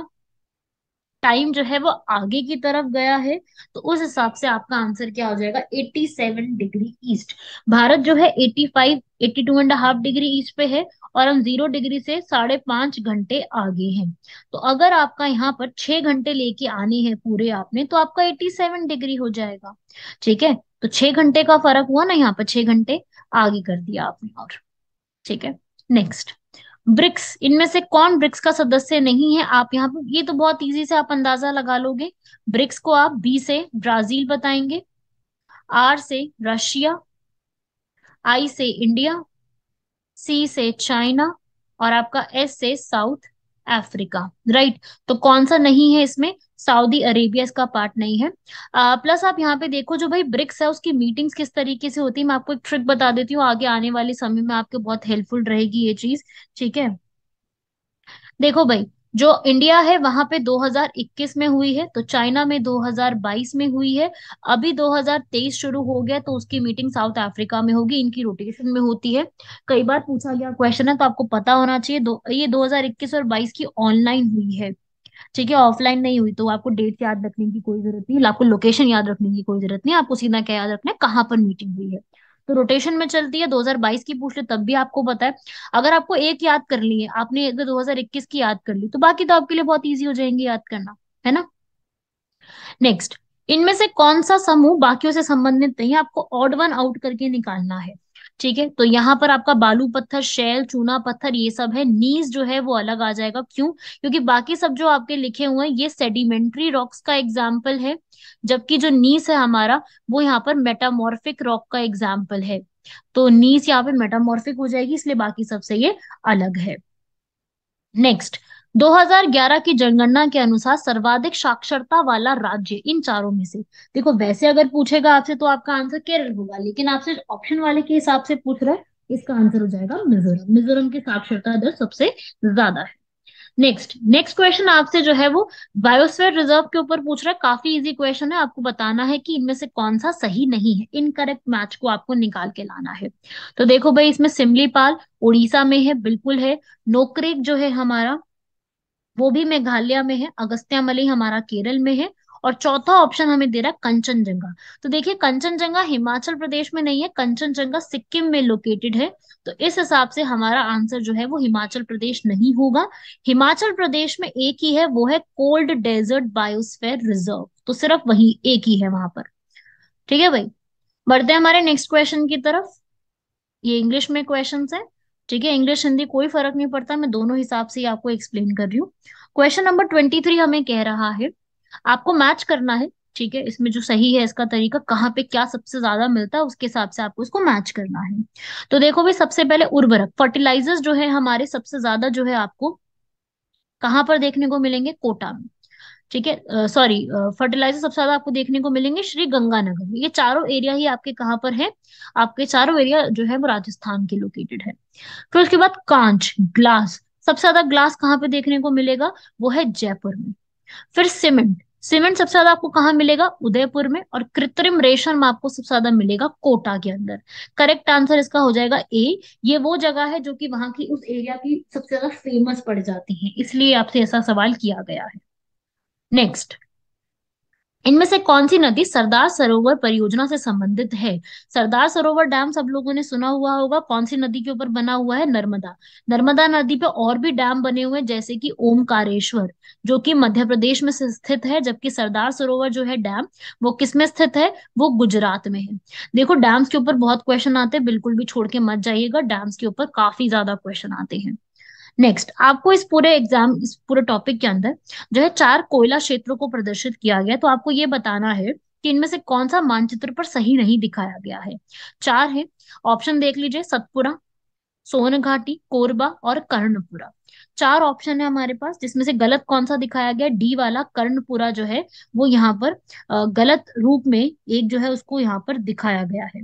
टाइम जो है वो आगे की तरफ गया है। तो उस हिसाब से आपका आंसर क्या हो जाएगा? 87 डिग्री ईस्ट। भारत जो है 82.5 डिग्री ईस्ट पे है, और हम 0 डिग्री से 5.5 घंटे आगे हैं। तो अगर आपका यहाँ पर 6 घंटे लेके आने हैं पूरे आपने, तो आपका 87 डिग्री हो जाएगा। ठीक है, तो 6 घंटे का फर्क हुआ ना, यहाँ पर 6 घंटे आगे कर दिया आपने। और ठीक है, नेक्स्ट, ब्रिक्स, इनमें से कौन ब्रिक्स का सदस्य नहीं है? आप यहाँ पे ये तो बहुत इजी से आप अंदाजा लगा लोगे। ब्रिक्स को आप बी से ब्राजील बताएंगे, आर से रशिया, आई से इंडिया, सी से चाइना, और आपका एस से साउथ अफ्रीका। राइट। तो कौन सा नहीं है इसमें? सऊदी अरेबिया इसका पार्ट नहीं है। प्लस आप यहाँ पे देखो, जो भाई ब्रिक्स है उसकी मीटिंग्स किस तरीके से होती है, मैं आपको एक ट्रिक बता देती हूँ, आगे आने वाले समय में आपके बहुत हेल्पफुल रहेगी ये चीज। ठीक है, देखो भाई, जो इंडिया है वहां पे 2021 में हुई है, तो चाइना में 2022 में हुई है, अभी 2023 शुरू हो गया तो उसकी मीटिंग साउथ अफ्रीका में होगी, इनकी रोटेशन में होती है। कई बार पूछा गया क्वेश्चन है तो आपको पता होना चाहिए। ये 2021 और 22 की ऑनलाइन हुई है, ठीक है, ऑफलाइन नहीं हुई। तो आपको डेट याद रखने की कोई जरूरत नहीं, आपको लोकेशन याद रखने की कोई जरूरत नहीं, आपको सीधा क्या याद रखना है, कहाँ पर मीटिंग हुई है। तो रोटेशन में चलती है, 2022 की पूछ ले तब भी आपको पता है। अगर आपको एक याद कर ली है आपने, अगर 2021 की याद कर ली तो बाकी तो आपके लिए बहुत इजी हो जाएंगे याद करना, है ना। नेक्स्ट, इनमें से कौन सा समूह बाकियों से संबंधित नहीं है, आपको ऑड वन आउट करके निकालना है। ठीक है, तो यहाँ पर आपका बालू पत्थर, शैल, चूना पत्थर ये सब है। नीस जो है वो अलग आ जाएगा, क्यों? क्योंकि बाकी सब जो आपके लिखे हुए हैं ये सेडिमेंट्री रॉक्स का एग्जाम्पल है, जबकि जो नीस है हमारा वो यहाँ पर मेटामॉर्फिक रॉक का एग्जाम्पल है। तो नीस यहाँ पे मेटामॉर्फिक हो जाएगी, इसलिए बाकी सबसे ये अलग है। नेक्स्ट, 2011 की जनगणना के अनुसार सर्वाधिक साक्षरता वाला राज्य इन चारों में से। देखो वैसे अगर पूछेगा आपसे तो आपका आंसर केरल होगा, लेकिन आपसे ऑप्शन वाले के हिसाब से पूछ रहा है, इसका आंसर हो जाएगा मिजोरम। मिजोरम की साक्षरता दर सबसे ज्यादा है। नेक्स्ट नेक्स्ट क्वेश्चन आपसे जो है वो बायोस्फीयर रिजर्व के ऊपर पूछ रहा है। काफी इजी क्वेश्चन है, आपको बताना है कि इनमें से कौन सा सही नहीं है, इनकरेक्ट मैच को आपको निकाल के लाना है। तो देखो भाई, इसमें सिमलीपाल उड़ीसा में है, बिल्कुल है। नोकरेक जो है हमारा वो भी मेघालय में है। अगस्त्यामलई हमारा केरल में है। और चौथा ऑप्शन हमें दे रहा है कंचनजंगा। तो देखिए, कंचनजंगा हिमाचल प्रदेश में नहीं है, कंचनजंगा सिक्किम में लोकेटेड है। तो इस हिसाब से हमारा आंसर जो है वो हिमाचल प्रदेश नहीं होगा। हिमाचल प्रदेश में एक ही है, वो है कोल्ड डेजर्ट बायोस्फीयर रिजर्व, तो सिर्फ वही एक ही है वहां पर। ठीक है भाई, बढ़ते हैं हमारे नेक्स्ट क्वेश्चन की तरफ। ये इंग्लिश में क्वेश्चन है, ठीक है, इंग्लिश हिंदी कोई फर्क नहीं पड़ता, मैं दोनों हिसाब से ही आपको एक्सप्लेन कर रही हूँ। क्वेश्चन नंबर 23 हमें कह रहा है, आपको मैच करना है। ठीक है, इसमें जो सही है इसका तरीका, कहाँ पे क्या सबसे ज्यादा मिलता है उसके हिसाब से आपको इसको मैच करना है। तो देखो भाई, सबसे पहले उर्वरक फर्टिलाइजर्स जो है हमारे सबसे ज्यादा जो है आपको कहाँ पर देखने को मिलेंगे, कोटा में। ठीक है, सॉरी, फर्टिलाइजर सबसे ज्यादा आपको देखने को मिलेंगे श्री गंगानगर में। ये चारों एरिया ही आपके कहाँ पर है, आपके चारों एरिया जो है वो राजस्थान के लोकेटेड है। फिर उसके बाद कांच, ग्लास, सबसे ज्यादा ग्लास कहाँ पे देखने को मिलेगा, वो है जयपुर में। फिर सीमेंट, सीमेंट सबसे ज्यादा आपको कहाँ मिलेगा, उदयपुर में। और कृत्रिम रेशम आपको सबसे ज्यादा मिलेगा कोटा के अंदर। करेक्ट आंसर इसका हो जाएगा ए। ये वो जगह है जो कि वहां की उस एरिया की सबसे ज्यादा फेमस पड़ जाती है, इसलिए आपसे ऐसा सवाल किया गया है। नेक्स्ट, इनमें से कौन सी नदी सरदार सरोवर परियोजना से संबंधित है? सरदार सरोवर डैम सब लोगों ने सुना हुआ होगा, कौन सी नदी के ऊपर बना हुआ है, नर्मदा। नर्मदा नदी पे और भी डैम बने हुए हैं, जैसे कि ओमकारेश्वर जो कि मध्य प्रदेश में से स्थित है, जबकि सरदार सरोवर जो है डैम वो किस में स्थित है, वो गुजरात में है। देखो, डैम्स के ऊपर बहुत क्वेश्चन आते हैं, बिल्कुल भी छोड़ के मत जाइएगा, डैम्स के ऊपर काफी ज्यादा क्वेश्चन आते हैं। नेक्स्ट, आपको इस पूरे टॉपिक के अंदर जो है चार कोयला क्षेत्रों को प्रदर्शित किया गया है, तो आपको ये बताना है कि इनमें से कौन सा मानचित्र पर सही नहीं दिखाया गया है। चार है, ऑप्शन देख लीजिए, सतपुरा, सोन घाटी, कोरबा और कर्णपुरा। चार ऑप्शन है हमारे पास, जिसमें से गलत कौन सा दिखाया गया, डी वाला कर्णपुरा जो है वो यहाँ पर गलत रूप में एक जो है उसको यहाँ पर दिखाया गया है।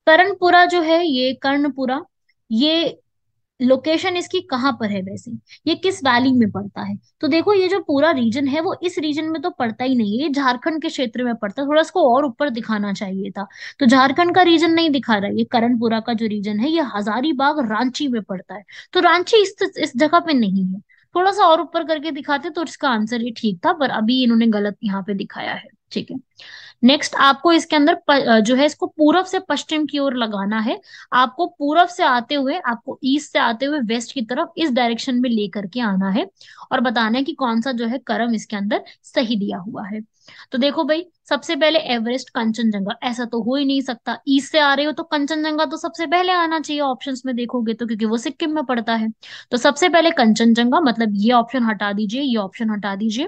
कर्णपुरा जो है, ये कर्णपुरा, ये लोकेशन इसकी कहाँ पर है वैसे, ये किस वैली में पड़ता है? तो देखो, ये जो पूरा रीजन है वो इस रीजन में तो पड़ता ही नहीं है, ये झारखंड के क्षेत्र में पड़ता है, थोड़ा इसको और ऊपर दिखाना चाहिए था। तो झारखंड का रीजन नहीं दिखा रहा है, ये करणपुरा का जो रीजन है ये हजारीबाग रांची में पड़ता है। तो रांची इस जगह पे नहीं है, थोड़ा सा और ऊपर करके दिखाते तो इसका आंसर ये ठीक था, पर अभी इन्होंने गलत यहाँ पे दिखाया है। ठीक है, नेक्स्ट, आपको इसके अंदर जो है इसको पूरब से पश्चिम की ओर लगाना है। आपको पूरब से आते हुए, आपको ईस्ट से आते हुए वेस्ट की तरफ इस डायरेक्शन में लेकर के आना है, और बताना है कि कौन सा जो है क्रम इसके अंदर सही दिया हुआ है। तो देखो भाई, सबसे पहले एवरेस्ट, कंचनजंगा, ऐसा तो हो ही नहीं सकता, ईस्ट से आ रहे हो तो कंचनजंगा तो सबसे पहले आना चाहिए ऑप्शंस में देखोगे तो, क्योंकि वो सिक्किम में पड़ता है। तो सबसे पहले कंचनजंगा, मतलब ये ऑप्शन हटा दीजिए, ये ऑप्शन हटा दीजिए,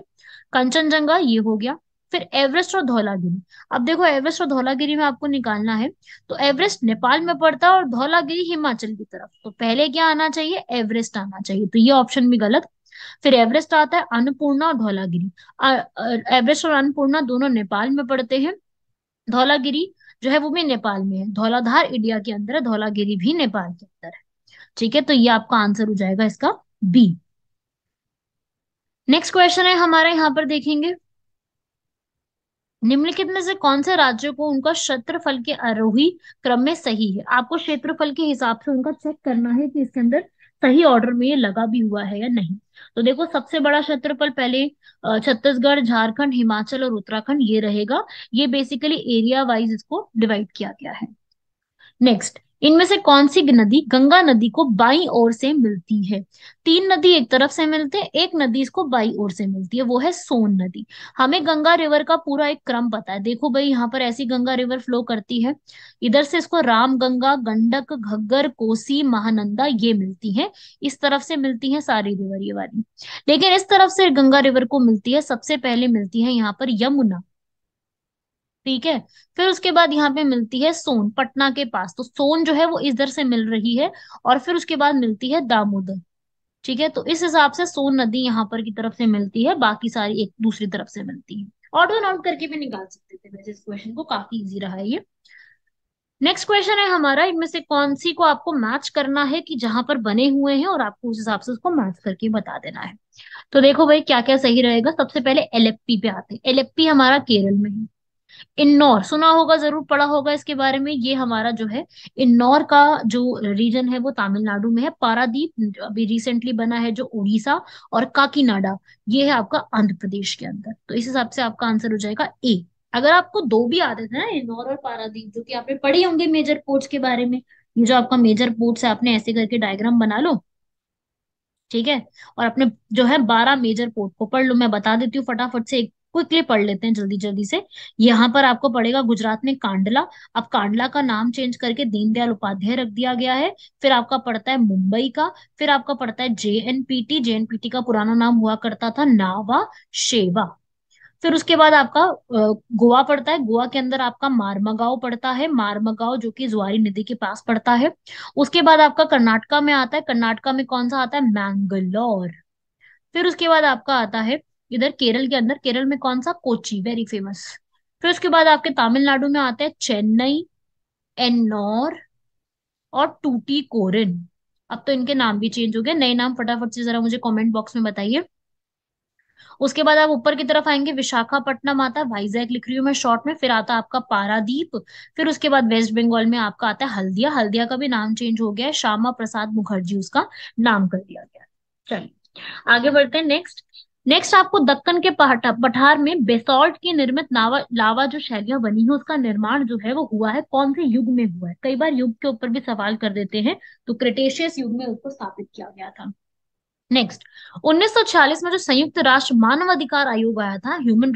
कंचनजंगा ये हो गया। फिर एवरेस्ट और धौलागिरी। अब देखो, एवरेस्ट और धौलागिरी में आपको निकालना है, तो एवरेस्ट नेपाल में पड़ता है और धौलागिरी हिमाचल की तरफ, तो पहले क्या आना चाहिए, एवरेस्ट आना चाहिए, तो ये ऑप्शन भी गलत। फिर एवरेस्ट आता है, अन्नपूर्णा और धौलागिरी। एवरेस्ट और अन्नपूर्णा दोनों नेपाल में पड़ते हैं, धौलागिरी जो है वो भी नेपाल में है, धौलाधार इंडिया के अंदर है, धौलागिरी भी नेपाल के अंदर है। ठीक है, तो ये आपका आंसर हो जाएगा इसका बी। नेक्स्ट क्वेश्चन है हमारा, यहाँ पर देखेंगे, निम्नलिखित में से कौन से राज्यों को उनका क्षेत्रफल के आरोही क्रम में सही है। आपको क्षेत्रफल के हिसाब से उनका चेक करना है कि इसके अंदर सही ऑर्डर में ये लगा भी हुआ है या नहीं। तो देखो, सबसे बड़ा क्षेत्रफल पहले छत्तीसगढ़, झारखंड, हिमाचल और उत्तराखंड ये रहेगा। ये बेसिकली एरिया वाइज इसको डिवाइड किया गया है। नेक्स्ट, इनमें से कौन सी नदी गंगा नदी को बाईं ओर से मिलती है। तीन नदी एक तरफ से मिलते हैं, एक नदी इसको बाईं ओर से मिलती है, वो है सोन नदी। हमें गंगा रिवर का पूरा एक क्रम पता है। देखो भाई, यहाँ पर ऐसी गंगा रिवर फ्लो करती है, इधर से इसको राम गंगा, गंडक, घग्गर, कोसी, महानंदा ये मिलती है। इस तरफ से मिलती है सारी रिवर ये वाली। लेकिन इस तरफ से गंगा रिवर को मिलती है, सबसे पहले मिलती है यहाँ पर यमुना। ठीक है। फिर उसके बाद यहाँ पे मिलती है सोन, पटना के पास। तो सोन जो है वो इधर से मिल रही है, और फिर उसके बाद मिलती है दामोदर। ठीक है। तो इस हिसाब से सोन नदी यहाँ पर की तरफ से मिलती है, बाकी सारी एक दूसरी तरफ से मिलती है। ऑटो नोट करके भी निकाल सकते थे वैसे इस क्वेश्चन को, काफी इजी रहा है ये। नेक्स्ट क्वेश्चन है हमारा, इनमें से कौन सी को आपको मैच करना है कि जहां पर बने हुए हैं, और आपको उस हिसाब से उसको मैच करके बता देना है। तो देखो भाई, क्या क्या सही रहेगा। सबसे पहले एलेप्पी पे आते हैं। एलेप्पी हमारा केरल में है। इन्नौर सुना होगा, जरूर पढ़ा होगा इसके बारे में। ये हमारा जो है इन्नौर का जो रीजन है वो तमिलनाडु में है। पारादीप अभी रिसेंटली बना है जो उड़ीसा, और काकीनाडा ये है आपका आंध्र प्रदेश के अंदर। तो इस हिसाब से आपका आंसर हो जाएगा ए। अगर आपको दो भी आते थे ना, इन्नौर और पारादीप, जो कि आपने पढ़े होंगे मेजर पोर्ट्स के बारे में, ये जो आपका मेजर पोर्ट्स है, आपने ऐसे करके डायग्राम बना लो। ठीक है। और अपने जो है 12 मेजर पोर्ट को पढ़ लो। मैं बता देती हूँ फटाफट से, क्विकली पढ़ लेते हैं जल्दी जल्दी से। यहाँ पर आपको पड़ेगा गुजरात में कांडला। अब कांडला का नाम चेंज करके दीनदयाल उपाध्याय रख दिया गया है। फिर आपका पड़ता है मुंबई का। फिर आपका पड़ता है जेएनपीटी। जेएनपीटी का पुराना नाम हुआ करता था नावा शेवा। फिर उसके बाद आपका गोवा पड़ता है। गोवा के अंदर आपका मारमगांव पड़ता है। मारमगांव जो कि जुआरी नदी के पास पड़ता है। उसके बाद आपका कर्नाटका में आता है। कर्नाटका में कौन सा आता है, मैंगलोर। फिर उसके बाद आपका आता है इधर केरल के अंदर। केरल में कौन सा, कोची, वेरी फेमस। फिर उसके बाद आपके तमिलनाडु में आता है चेन्नई, एन्नौर और टूटीकोरिन। अब तो इनके नाम भी चेंज हो गए, नए नाम फटाफट से जरा मुझे कमेंट बॉक्स में बताइए। उसके बाद आप ऊपर की तरफ आएंगे, विशाखापट्टनम आता है, वाइजैक लिख रही हूँ मैं शॉर्ट में। फिर आता है आपका पारादीप। फिर उसके बाद वेस्ट बंगाल में आपका आता है हल्दिया। हल्दिया का भी नाम चेंज हो गया है, श्यामा प्रसाद मुखर्जी उसका नाम कर दिया गया है। चलिए आगे बढ़ते हैं। नेक्स्ट, आपको दक्कन के पठार में बेसॉल्ट की निर्मित लावा लावा जो शैलियां बनी है, उसका निर्माण जो है वो हुआ है कौन से युग में हुआ है। कई बार युग के ऊपर भी सवाल कर देते हैं। तो क्रिटेशियस युग में उसको स्थापित किया गया था। नेक्स्ट, 1946 में जो संयुक्त राष्ट्र मानवाधिकार आयोग आया था ह्यूमन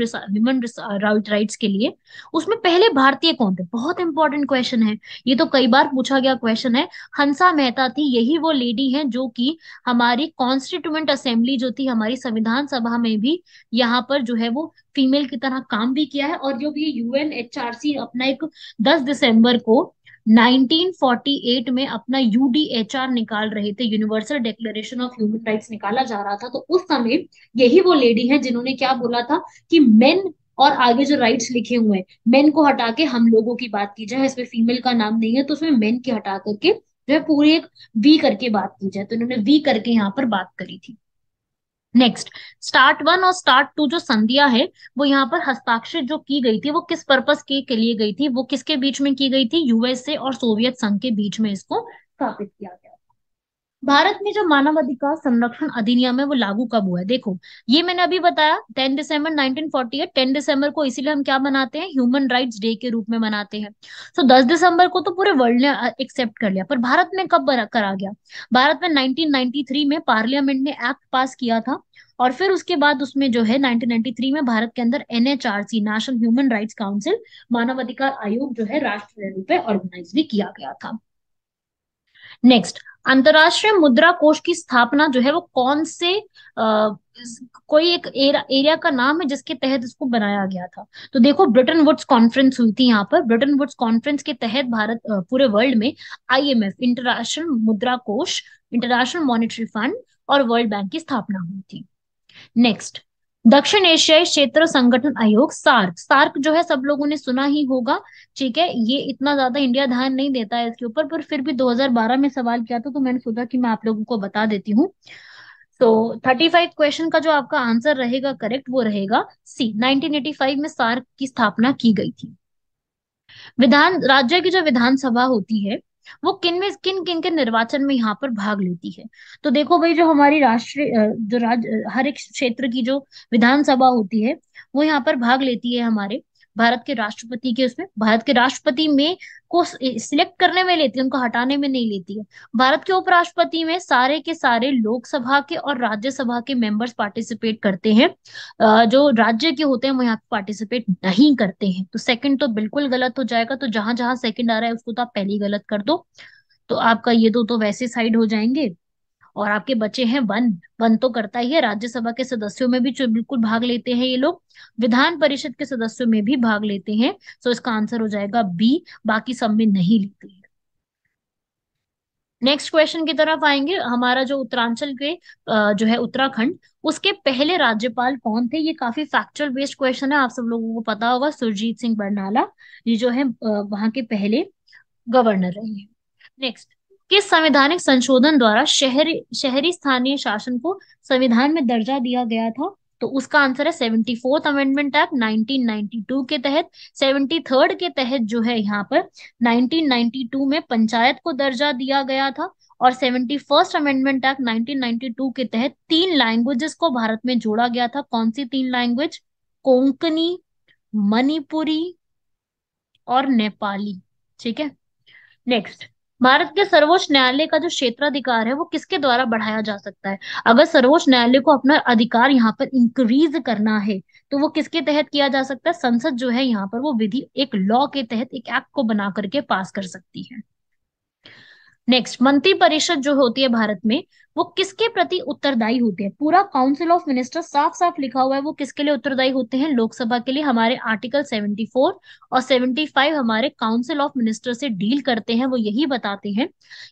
राइट्स के लिए, उसमें पहले भारतीय कौन थे। बहुत इंपॉर्टेंट क्वेश्चन है ये, तो कई बार पूछा गया क्वेश्चन है। हंसा मेहता थी। यही वो लेडी हैं जो कि हमारी कॉन्स्टिट्यूएंट असेंबली जो थी, हमारी संविधान सभा में भी यहाँ पर जो है वो फीमेल की तरह काम भी किया है। और जो भी यूएनएचआरसी अपना एक 10 दिसंबर को 1948 में अपना यूडीएचआर निकाल रहे थे, universal declaration of human rights निकाला जा रहा था, तो उस समय यही वो लेडी है जिन्होंने क्या बोला था कि मेन, और आगे जो राइट्स लिखे हुए हैं, मेन को हटा के हम लोगों की बात की जाए। इसमें फीमेल का नाम नहीं है, तो उसमें मेन की हटा करके जो है पूरी एक वी करके बात की जाए। तो इन्होंने वी करके यहाँ पर बात करी थी। नेक्स्ट, स्टार्ट वन और स्टार्ट टू जो संधियां है, वो यहाँ पर हस्ताक्षर जो की गई थी वो किस पर्पस के लिए गई थी, वो किसके बीच में की गई थी, यूएसए और सोवियत संघ के बीच में इसको स्थापित किया गया। भारत में जो मानवाधिकार संरक्षण अधिनियम है वो लागू कब हुआ है। देखो, ये मैंने अभी बताया 10 दिसंबर 1948। 10 दिसंबर को इसीलिए हम क्या मनाते हैं, ह्यूमन राइट्स डे के रूप में मनाते हैं। तो 10 दिसंबर को तो पूरे वर्ल्ड ने एक्सेप्ट कर लिया, पर भारत में कब करा गया। भारत में 1993 में पार्लियामेंट ने एक्ट पास किया था। और फिर उसके बाद उसमें जो है 1993 में भारत के अंदर NHRC, national human rights council, मानवाधिकार आयोग जो है राष्ट्रीय रूप में ऑर्गेनाइज भी किया गया था। नेक्स्ट, अंतरराष्ट्रीय मुद्रा कोष की स्थापना जो है वो कौन से कोई एक एरिया का नाम है जिसके तहत इसको बनाया गया था। तो देखो, ब्रिटेन वुड्स कॉन्फ्रेंस हुई थी यहाँ पर। ब्रिटेन वुड्स कॉन्फ्रेंस के तहत भारत पूरे वर्ल्ड में आईएमएफ, इंटरनेशनल मुद्रा कोष, इंटरनेशनल मॉनेटरी फंड और वर्ल्ड बैंक की स्थापना हुई थी। नेक्स्ट, दक्षिण एशियाई क्षेत्र संगठन आयोग, सार्क। सार्क जो है सब लोगों ने सुना ही होगा। ठीक है, ये इतना ज्यादा इंडिया ध्यान नहीं देता है इसके ऊपर, पर फिर भी 2012 में सवाल किया था, तो मैंने सोचा कि मैं आप लोगों को बता देती हूँ। तो 35 क्वेश्चन का जो आपका आंसर रहेगा करेक्ट वो रहेगा सी, 1985 में सार्क की स्थापना की गई थी। विधान राज्य की जो विधानसभा होती है वो किन किन के निर्वाचन में यहाँ पर भाग लेती है। तो देखो भाई, जो हमारी राष्ट्रीय जो राज्य हर एक क्षेत्र की जो विधानसभा होती है वो यहाँ पर भाग लेती है हमारे भारत के राष्ट्रपति के उसमें, भारत के राष्ट्रपति में को सिलेक्ट करने में लेती है, उनको हटाने में नहीं लेती है। भारत के उपराष्ट्रपति में सारे के सारे लोकसभा के और राज्यसभा के मेंबर्स पार्टिसिपेट करते हैं। जो राज्य के होते हैं वो यहाँ पे पार्टिसिपेट नहीं करते हैं। तो सेकंड तो बिल्कुल गलत हो जाएगा, तो जहां जहां सेकंड आ रहा है उसको तो आप पहले ही गलत कर दो। तो आपका ये दो तो वैसे साइड हो जाएंगे। और आपके बचे हैं वन, वन तो करता ही है, राज्यसभा के सदस्यों में भी जो बिल्कुल भाग लेते हैं ये लोग, विधान परिषद के सदस्यों में भी भाग लेते हैं। तो इसका आंसर हो जाएगा बी, बाकी सब में नहीं लेते हैं। नेक्स्ट क्वेश्चन की तरफ आएंगे। हमारा जो उत्तरांचल के जो है उत्तराखंड, उसके पहले राज्यपाल कौन थे? ये काफी फैक्चुअल बेस्ड क्वेश्चन है, आप सब लोगों को पता होगा, सुरजीत सिंह बरनाला ये जो है वहां के पहले गवर्नर रहे हैं। नेक्स्ट, किस संवैधानिक संशोधन द्वारा शहरी शहरी स्थानीय शासन को संविधान में दर्जा दिया गया था? तो उसका आंसर है 74th अमेंडमेंट एक्ट 1992 के तहत। 73rd के तहत जो है यहाँ पर 1992 में पंचायत को दर्जा दिया गया था। और 71st अमेंडमेंट एक्ट 1992 के तहत 3 लैंग्वेजेस को भारत में जोड़ा गया था। कौन सी 3 लैंग्वेज? कोंकणी, मणिपुरी और नेपाली। ठीक है। नेक्स्ट, भारत के सर्वोच्च न्यायालय का जो क्षेत्राधिकार है वो किसके द्वारा बढ़ाया जा सकता है? अगर सर्वोच्च न्यायालय को अपना अधिकार यहाँ पर इंक्रीज करना है तो वो किसके तहत किया जा सकता है? संसद जो है यहाँ पर वो विधि एक लॉ के तहत एक एक्ट को बना करके पास कर सकती है। नेक्स्ट, मंत्री परिषद जो होती है भारत में वो किसके प्रति उत्तरदायी होती है? पूरा काउंसिल ऑफ मिनिस्टर साफ साफ लिखा हुआ है, वो किसके लिए उत्तरदायी होते हैं? लोकसभा के लिए। हमारे आर्टिकल 74 और 75 हमारे काउंसिल ऑफ मिनिस्टर से डील करते हैं, वो यही बताते हैं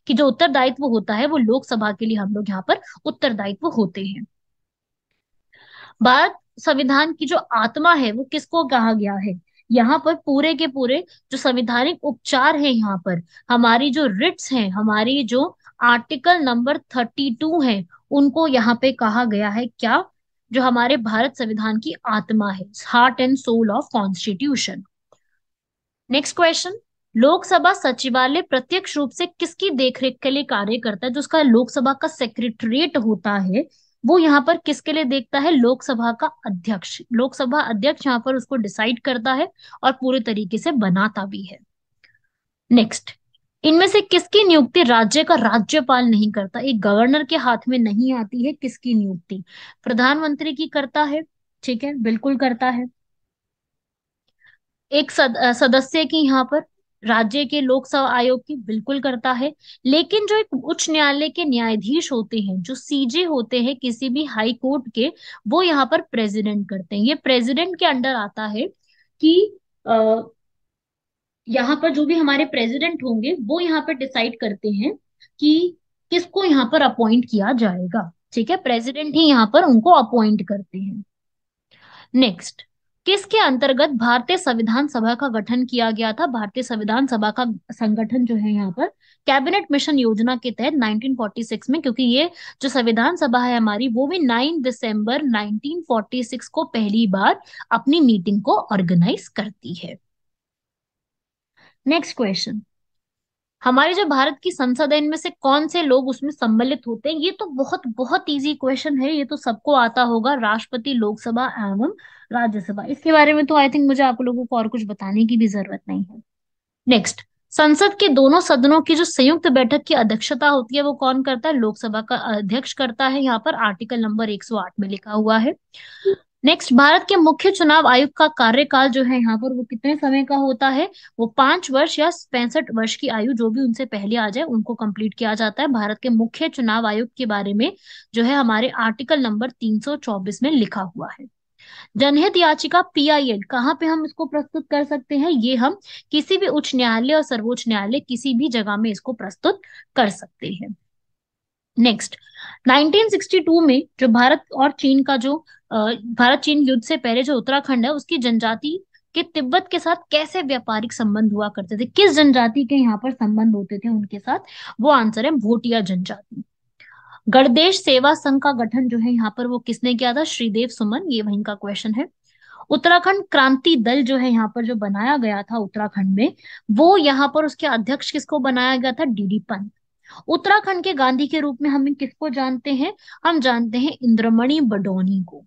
कि जो उत्तरदायित्व होता है वो लोकसभा के लिए हम लोग यहाँ पर उत्तरदायित्व होते हैं। भारत संविधान की जो आत्मा है वो किसको कहा गया है? यहाँ पर पूरे के पूरे जो संवैधानिक उपचार है, यहाँ पर हमारी जो रिट्स हैं, हमारी जो आर्टिकल नंबर 32 है, उनको यहाँ पे कहा गया है क्या? जो हमारे भारत संविधान की आत्मा है, heart and soul of constitution. Next question, Lok Sabha सचिवालय प्रत्यक्ष रूप से किसकी देखरेख के लिए कार्य करता है? जो उसका लोकसभा का सेक्रेटरीट होता है वो यहाँ पर किसके लिए देखता है? लोकसभा का अध्यक्ष। लोकसभा अध्यक्ष यहाँ पर उसको डिसाइड करता है और पूरे तरीके से बनाता भी है। नेक्स्ट, इनमें से किसकी नियुक्ति राज्य का राज्यपाल नहीं करता? एक गवर्नर के हाथ में नहीं आती है। किसकी नियुक्ति? प्रधानमंत्री की करता है। ठीक है, बिल्कुल करता है। एक सदस्य की यहाँ पर राज्य के लोकसभा आयोग की बिल्कुल करता है। लेकिन जो एक उच्च न्यायालय के न्यायाधीश होते हैं, जो सीजे होते हैं किसी भी हाई कोर्ट के, वो यहाँ पर प्रेसिडेंट करते हैं। ये प्रेसिडेंट के अंडर आता है कि आ, यहाँ पर जो भी हमारे प्रेसिडेंट होंगे वो यहाँ पर डिसाइड करते हैं कि किसको यहाँ पर अपॉइंट किया जाएगा। ठीक है, प्रेसिडेंट ही यहाँ पर उनको अपॉइंट करते हैं। नेक्स्ट, किसके अंतर्गत भारतीय संविधान सभा का गठन किया गया था? भारतीय संविधान सभा का संगठन जो है यहाँ पर कैबिनेट मिशन योजना के तहत 1946 में, क्योंकि ये जो संविधान सभा है हमारी वो भी 9 दिसंबर 1946 को पहली बार अपनी मीटिंग को ऑर्गेनाइज करती है। नेक्स्ट क्वेश्चन, हमारे जो भारत की संसद है इनमें से कौन से लोग उसमें सम्मिलित होते हैं? ये तो बहुत बहुत इजी क्वेश्चन है, ये तो सबको आता होगा। राष्ट्रपति, लोकसभा एवं राज्यसभा। इसके बारे में तो आई थिंक मुझे आप लोगों को और कुछ बताने की भी जरूरत नहीं है। नेक्स्ट, संसद के दोनों सदनों की जो संयुक्त बैठक की अध्यक्षता होती है वो कौन करता है? लोकसभा का अध्यक्ष करता है, यहाँ पर आर्टिकल नंबर 108 में लिखा हुआ है। नेक्स्ट, भारत के मुख्य चुनाव आयुक्त का कार्यकाल जो है यहाँ पर वो कितने समय का होता है? वो 5 वर्ष या 65 वर्ष की आयु जो भी उनसे पहले आ जाए उनको कंप्लीट किया जाता है। भारत के मुख्य चुनाव आयुक्त के बारे में जो है हमारे आर्टिकल नंबर 324 में लिखा हुआ है। जनहित याचिका PIL कहाँ पे हम इसको प्रस्तुत कर सकते हैं? ये हम किसी भी उच्च न्यायालय और सर्वोच्च न्यायालय किसी भी जगह में इसको प्रस्तुत कर सकते हैं। नेक्स्ट, 1962 में जो भारत और चीन का जो भारत चीन युद्ध से पहले जो उत्तराखंड है उसकी जनजाति के तिब्बत के साथ कैसे व्यापारिक संबंध हुआ करते थे? किस जनजाति के यहाँ पर संबंध होते थे उनके साथ? वो आंसर है भोटिया जनजाति। गणदेश सेवा संघ का गठन जो है यहाँ पर वो किसने किया था? श्रीदेव सुमन, ये वहीं का क्वेश्चन है। उत्तराखंड क्रांति दल जो है यहाँ पर जो बनाया गया था उत्तराखंड में, वो यहाँ पर उसके अध्यक्ष किसको बनाया गया था? डीडी पंत। उत्तराखंड के गांधी के रूप में हम किसको जानते हैं? हम जानते हैं इंद्रमणि बडोनी को।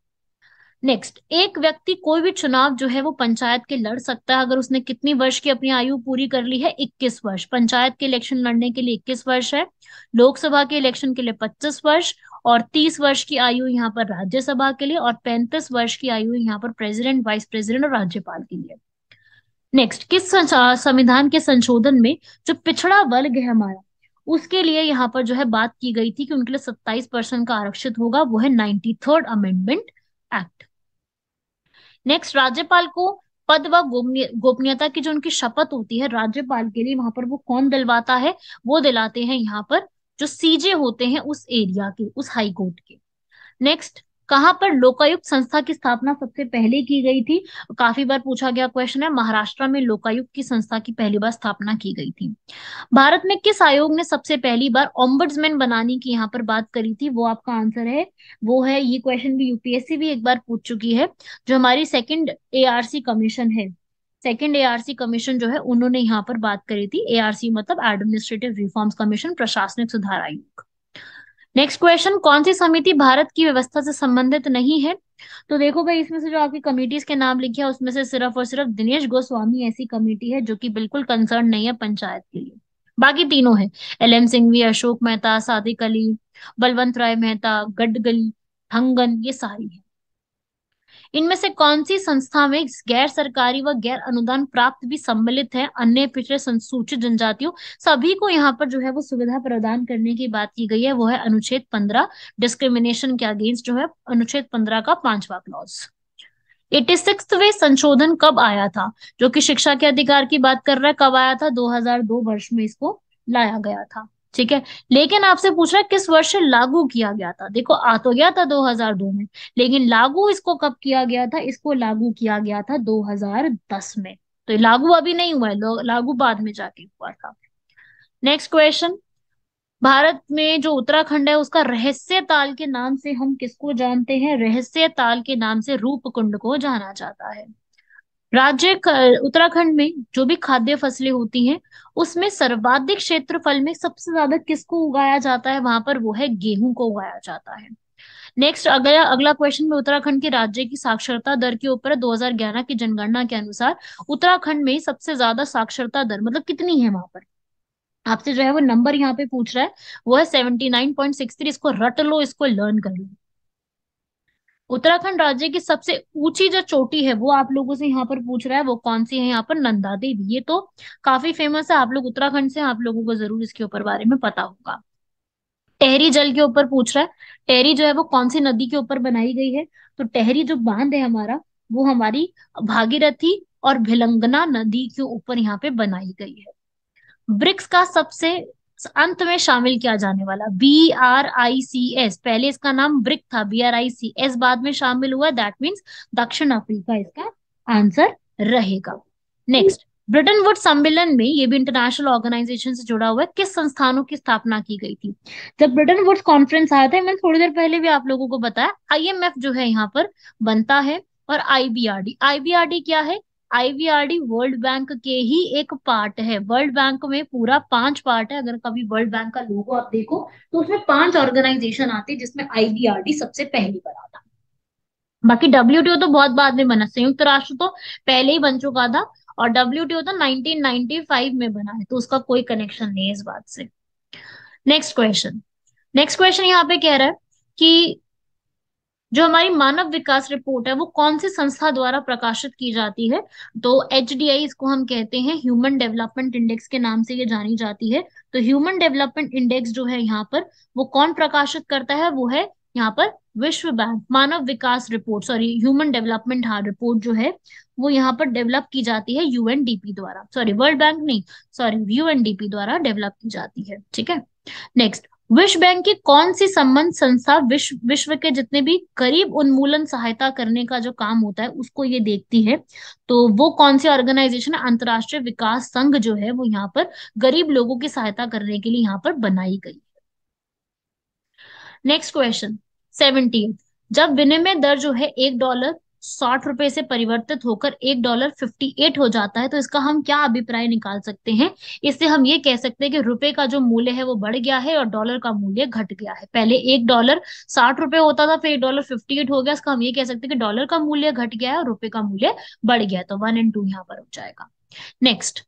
नेक्स्ट, एक व्यक्ति कोई भी चुनाव जो है वो पंचायत के लड़ सकता है अगर उसने कितनी वर्ष की अपनी आयु पूरी कर ली है? 21 वर्ष। पंचायत के इलेक्शन लड़ने के लिए 21 वर्ष है, लोकसभा के इलेक्शन के लिए 25 वर्ष, और 30 वर्ष की आयु यहाँ पर राज्यसभा के लिए, और 35 वर्ष की आयु यहाँ पर प्रेसिडेंट, वाइस प्रेसिडेंट और राज्यपाल के लिए। नेक्स्ट, किस संविधान के संशोधन में जो पिछड़ा वर्ग है हमारा, उसके लिए यहाँ पर जो है बात की गई थी कि उनके लिए 27% का आरक्षित होगा, वो है 93rd अमेंडमेंट एक्ट। नेक्स्ट, राज्यपाल को पद व गोपनीयता की जो उनकी शपथ होती है राज्यपाल के लिए, वहां पर वो कौन दिलवाता है? वो दिलाते हैं यहाँ पर जो सीजे होते हैं उस एरिया के, उस हाई कोर्ट के। नेक्स्ट, कहां पर लोकायुक्त संस्था की स्थापना सबसे पहले की गई थी? काफी बार पूछा गया क्वेश्चन है, महाराष्ट्र में लोकायुक्त की संस्था की पहली बार स्थापना की गई थी। भारत में किस आयोग ने सबसे पहली बार ओम्बड्समैन बनाने की यहाँ पर बात करी थी? वो आपका आंसर है, वो है, ये क्वेश्चन भी यूपीएससी भी एक बार पूछ चुकी है, जो हमारी सेकंड एआरसी कमीशन है, सेकंड एआरसी कमीशन जो है उन्होंने यहाँ पर बात करी थी। एआरसी मतलब एडमिनिस्ट्रेटिव रिफॉर्म्स कमीशन, प्रशासनिक सुधार आयोग। नेक्स्ट क्वेश्चन, कौन सी समिति भारत की व्यवस्था से संबंधित नहीं है? तो देखो भाई, इसमें से जो आपकी कमिटीज के नाम लिखे हैं उसमें से सिर्फ और सिर्फ दिनेश गोस्वामी ऐसी कमेटी है जो कि बिल्कुल कंसर्न नहीं है पंचायत के लिए। बाकी तीनों है, एल एम सिंघवी, अशोक मेहता, सादिक अली, बलवंत राय मेहता, गडगल, हंगन, ये सारी है। इनमें से कौन सी संस्था में गैर सरकारी व गैर अनुदान प्राप्त भी सम्मिलित है? अन्य पिछड़े संसूचित जनजातियों सभी को यहाँ पर जो है वो सुविधा प्रदान करने की बात की गई है, वो है अनुच्छेद 15, डिस्क्रिमिनेशन के अगेंस्ट जो है अनुच्छेद 15 का 5वां क्लॉज। 86वें संशोधन कब आया था? जो कि शिक्षा के अधिकार की बात कर रहा है, कब आया था? 2002 वर्ष में इसको लाया गया था। ठीक है, लेकिन आपसे पूछ रहा है किस वर्ष से लागू किया गया था। देखो, आ तो गया था 2002 में, लेकिन लागू इसको कब किया गया था? इसको लागू किया गया था 2010 में। तो ये लागू अभी नहीं हुआ है, लागू बाद में जाके हुआ था। नेक्स्ट क्वेश्चन, भारत में जो उत्तराखंड है उसका रहस्य ताल के नाम से हम किसको जानते हैं? रहस्य ताल के नाम से रूपकुंड को जाना जाता है। उत्तराखंड में जो भी खाद्य फसलें होती हैं उसमें सर्वाधिक क्षेत्रफल में सबसे ज्यादा किसको उगाया जाता है? वहां पर वो है गेहूं को उगाया जाता है। नेक्स्ट, अगला अगला क्वेश्चन में उत्तराखंड के राज्य की साक्षरता दर के ऊपर 2011 की जनगणना के अनुसार उत्तराखंड में सबसे ज्यादा साक्षरता दर मतलब कितनी है वहां पर? आपसे जो है वो नंबर यहाँ पे पूछ रहा है, वो है 79.63। इसको रट लो, इसको लर्न कर लो। उत्तराखंड राज्य की सबसे ऊंची जो चोटी है वो आप लोगों से यहाँ पर पूछ रहा है, वो कौन सी है? यहाँ पर नंदा देवी। ये तो काफी फेमस है, आप लोग उत्तराखंड से हैं, आप लोगों को जरूर इसके ऊपर बारे में पता होगा। टेहरी जल के ऊपर पूछ रहा है, टेहरी जो है वो कौन सी नदी के ऊपर बनाई गई है? तो टेहरी जो बांध है हमारा, वो हमारी भागीरथी और भिलंगना नदी के ऊपर यहाँ पे बनाई गई है। ब्रिक्स का सबसे अंत में शामिल किया जाने वाला, BRICS, पहले इसका नाम ब्रिक था, BRICS बाद में शामिल हुआ, दैट मीन्स दक्षिण अफ्रीका इसका आंसर रहेगा। नेक्स्ट, ब्रिटेन वुड सम्मेलन में, ये भी इंटरनेशनल ऑर्गेनाइजेशन से जुड़ा हुआ है, किस संस्थानों की स्थापना की गई थी? जब ब्रिटेन वुड्स कॉन्फ्रेंस आया था, मैंने थोड़ी देर पहले भी आप लोगों को बताया, IMF जो है यहाँ पर बनता है, और IBRD क्या है? IBRD वर्ल्ड बैंक के ही एक पार्ट है। वर्ल्ड बैंक में पूरा 5 पार्ट है, अगर कभी वर्ल्ड बैंक का लोगो आप देखो तो उसमें 5 ऑर्गेनाइजेशन आते हैं, जिसमें IBRD सबसे पहली बना था। बाकी WTO तो बहुत बाद में बना, संयुक्त राष्ट्र तो पहले ही बन चुका था, और WTO तो 1995 में बना है, तो उसका कोई कनेक्शन नहीं है इस बात से। नेक्स्ट क्वेश्चन यहाँ पे कह रहा है कि जो हमारी मानव विकास रिपोर्ट है वो कौन सी संस्था द्वारा प्रकाशित की जाती है? तो HDI इसको हम कहते हैं, ह्यूमन डेवलपमेंट इंडेक्स के नाम से ये जानी जाती है। तो ह्यूमन डेवलपमेंट इंडेक्स जो है यहाँ पर वो कौन प्रकाशित करता है? वो है यहाँ पर विश्व बैंक। मानव विकास report, sorry human development report जो है वो यहाँ पर डेवलप की जाती है UNDP द्वारा, सॉरी वर्ल्ड बैंक नहीं, सॉरी UNDP द्वारा डेवलप की जाती है। ठीक है, नेक्स्ट, विश्व बैंक की कौन सी संबंध संस्था विश्व के जितने भी गरीब उन्मूलन सहायता करने का जो काम होता है उसको ये देखती है? तो वो कौन सी ऑर्गेनाइजेशन है? अंतरराष्ट्रीय विकास संघ जो है वो यहाँ पर गरीब लोगों की सहायता करने के लिए यहाँ पर बनाई गई है। Next question 70। जब विनिमय दर जो है $1 60 से परिवर्तित होकर $1 58 हो जाता है, तो इसका हम क्या अभिप्राय निकाल सकते हैं? इससे हम ये कह सकते हैं कि रुपए का जो मूल्य है वो बढ़ गया है और डॉलर का मूल्य घट गया है। पहले $1 60 होता था, फिर $1 58 हो गया। इसका हम ये कह सकते हैं कि डॉलर का मूल्य घट गया है और रुपए का मूल्य बढ़ गया है। तो 1 और 2 यहाँ पर हो जाएगा। नेक्स्ट,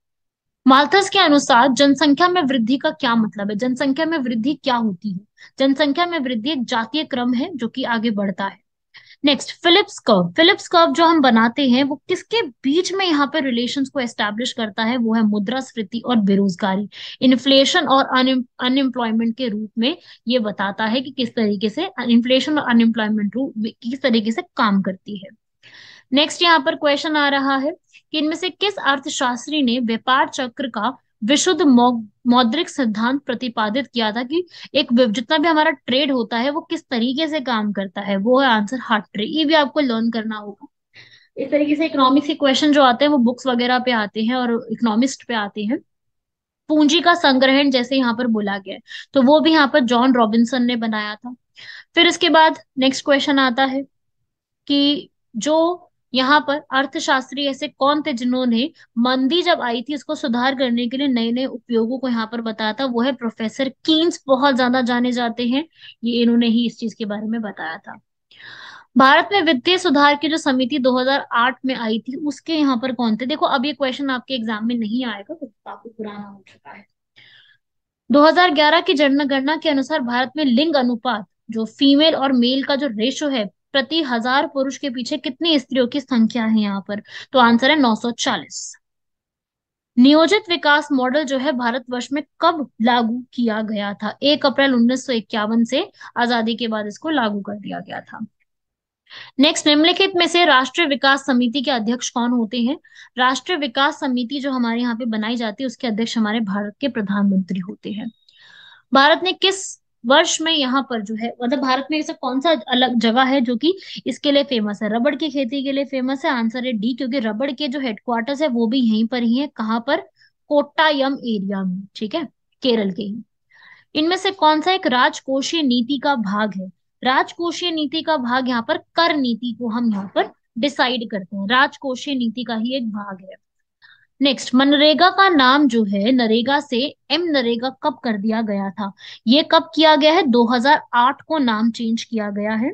माल्थस के अनुसार जनसंख्या में वृद्धि का क्या मतलब है? जनसंख्या में वृद्धि क्या होती है? जनसंख्या में वृद्धि एक जातीय क्रम है जो कि आगे बढ़ता है। Next, Phillips curve. Phillips curve जो हम बनाते हैं वो किसके बीच में यहाँ पे रिलेशंस को एस्टैब्लिश करता है? वो है मुद्रास्फीति और बेरोजगारी, इन्फ्लेशन और अनएम्प्लॉयमेंट के रूप में। ये बताता है कि किस तरीके से इन्फ्लेशन और अनएम्प्लॉयमेंट किस तरीके से काम करती है। नेक्स्ट यहाँ पर क्वेश्चन आ रहा है कि इनमें से किस अर्थशास्त्री ने व्यापार चक्र का विशुद्ध मौद्रिक सिद्धांत प्रतिपादित किया था कि जितना भी हमारा ट्रेड होता है वो किस तरीके से काम करता है? वो है आंसर हार्ट्रे। ये भी आपको लर्न करना होगा। इस तरीके से इकोनॉमिक्स के क्वेश्चन जो आते हैं वो बुक्स वगैरह पे आते हैं और इकोनॉमिस्ट पे आते हैं। पूंजी का संग्रहण जैसे यहाँ पर बोला गया है, तो वो भी यहाँ पर जॉन रॉबिन्सन ने बनाया था। फिर इसके बाद नेक्स्ट क्वेश्चन आता है कि जो यहाँ पर अर्थशास्त्री ऐसे कौन थे जिन्होंने मंदी जब आई थी इसको सुधार करने के लिए नए नए उपयोगों को यहाँ पर बताया था? वो है प्रोफेसर कीन्स, बहुत ज्यादा जाने जाते हैं। ये इन्होंने ही इस चीज के बारे में बताया था। भारत में वित्तीय सुधार की जो समिति 2008 में आई थी उसके यहाँ पर कौन थे? देखो, अब ये क्वेश्चन आपके एग्जाम में नहीं आएगा, तो काफी पुराना हो चुका है। 2011 की जनगणना के अनुसार भारत में लिंग अनुपात, जो फीमेल और मेल का जो रेशो है, प्रति 1000 पुरुष के पीछे कितनी स्त्रियों की संख्या है यहाँ पर? तो आंसर है 940। नियोजित विकास मॉडल जो है भारतवर्ष में कब लागू किया गया था? 1 अप्रैल 1951 से आजादी के बाद इसको लागू कर दिया गया था। नेक्स्ट, निम्नलिखित में से राष्ट्रीय विकास समिति के अध्यक्ष कौन होते हैं? राष्ट्रीय विकास समिति जो हमारे यहाँ पे बनाई जाती है उसके अध्यक्ष हमारे भारत के प्रधानमंत्री होते हैं। भारत ने किस वर्ष में यहाँ पर जो है, मतलब भारत में ऐसा कौन सा अलग जगह है जो कि इसके लिए फेमस है? रबड़ की खेती के लिए फेमस है। आंसर है डी, क्योंकि रबड़ के जो हेडक्वार्टर्स है वो भी यहीं पर ही है। कहाँ पर? कोट्टायम एरिया में, ठीक है, केरल के ही। इनमें से कौन सा एक राजकोषीय नीति का भाग है? राजकोषीय नीति का भाग यहाँ पर कर नीति को हम यहाँ पर डिसाइड करते हैं। राजकोषीय नीति का ही एक भाग है। नेक्स्ट, मनरेगा का नाम जो है नरेगा से एम नरेगा कब कर दिया गया था? ये कब किया गया है? 2008 को नाम चेंज किया गया है,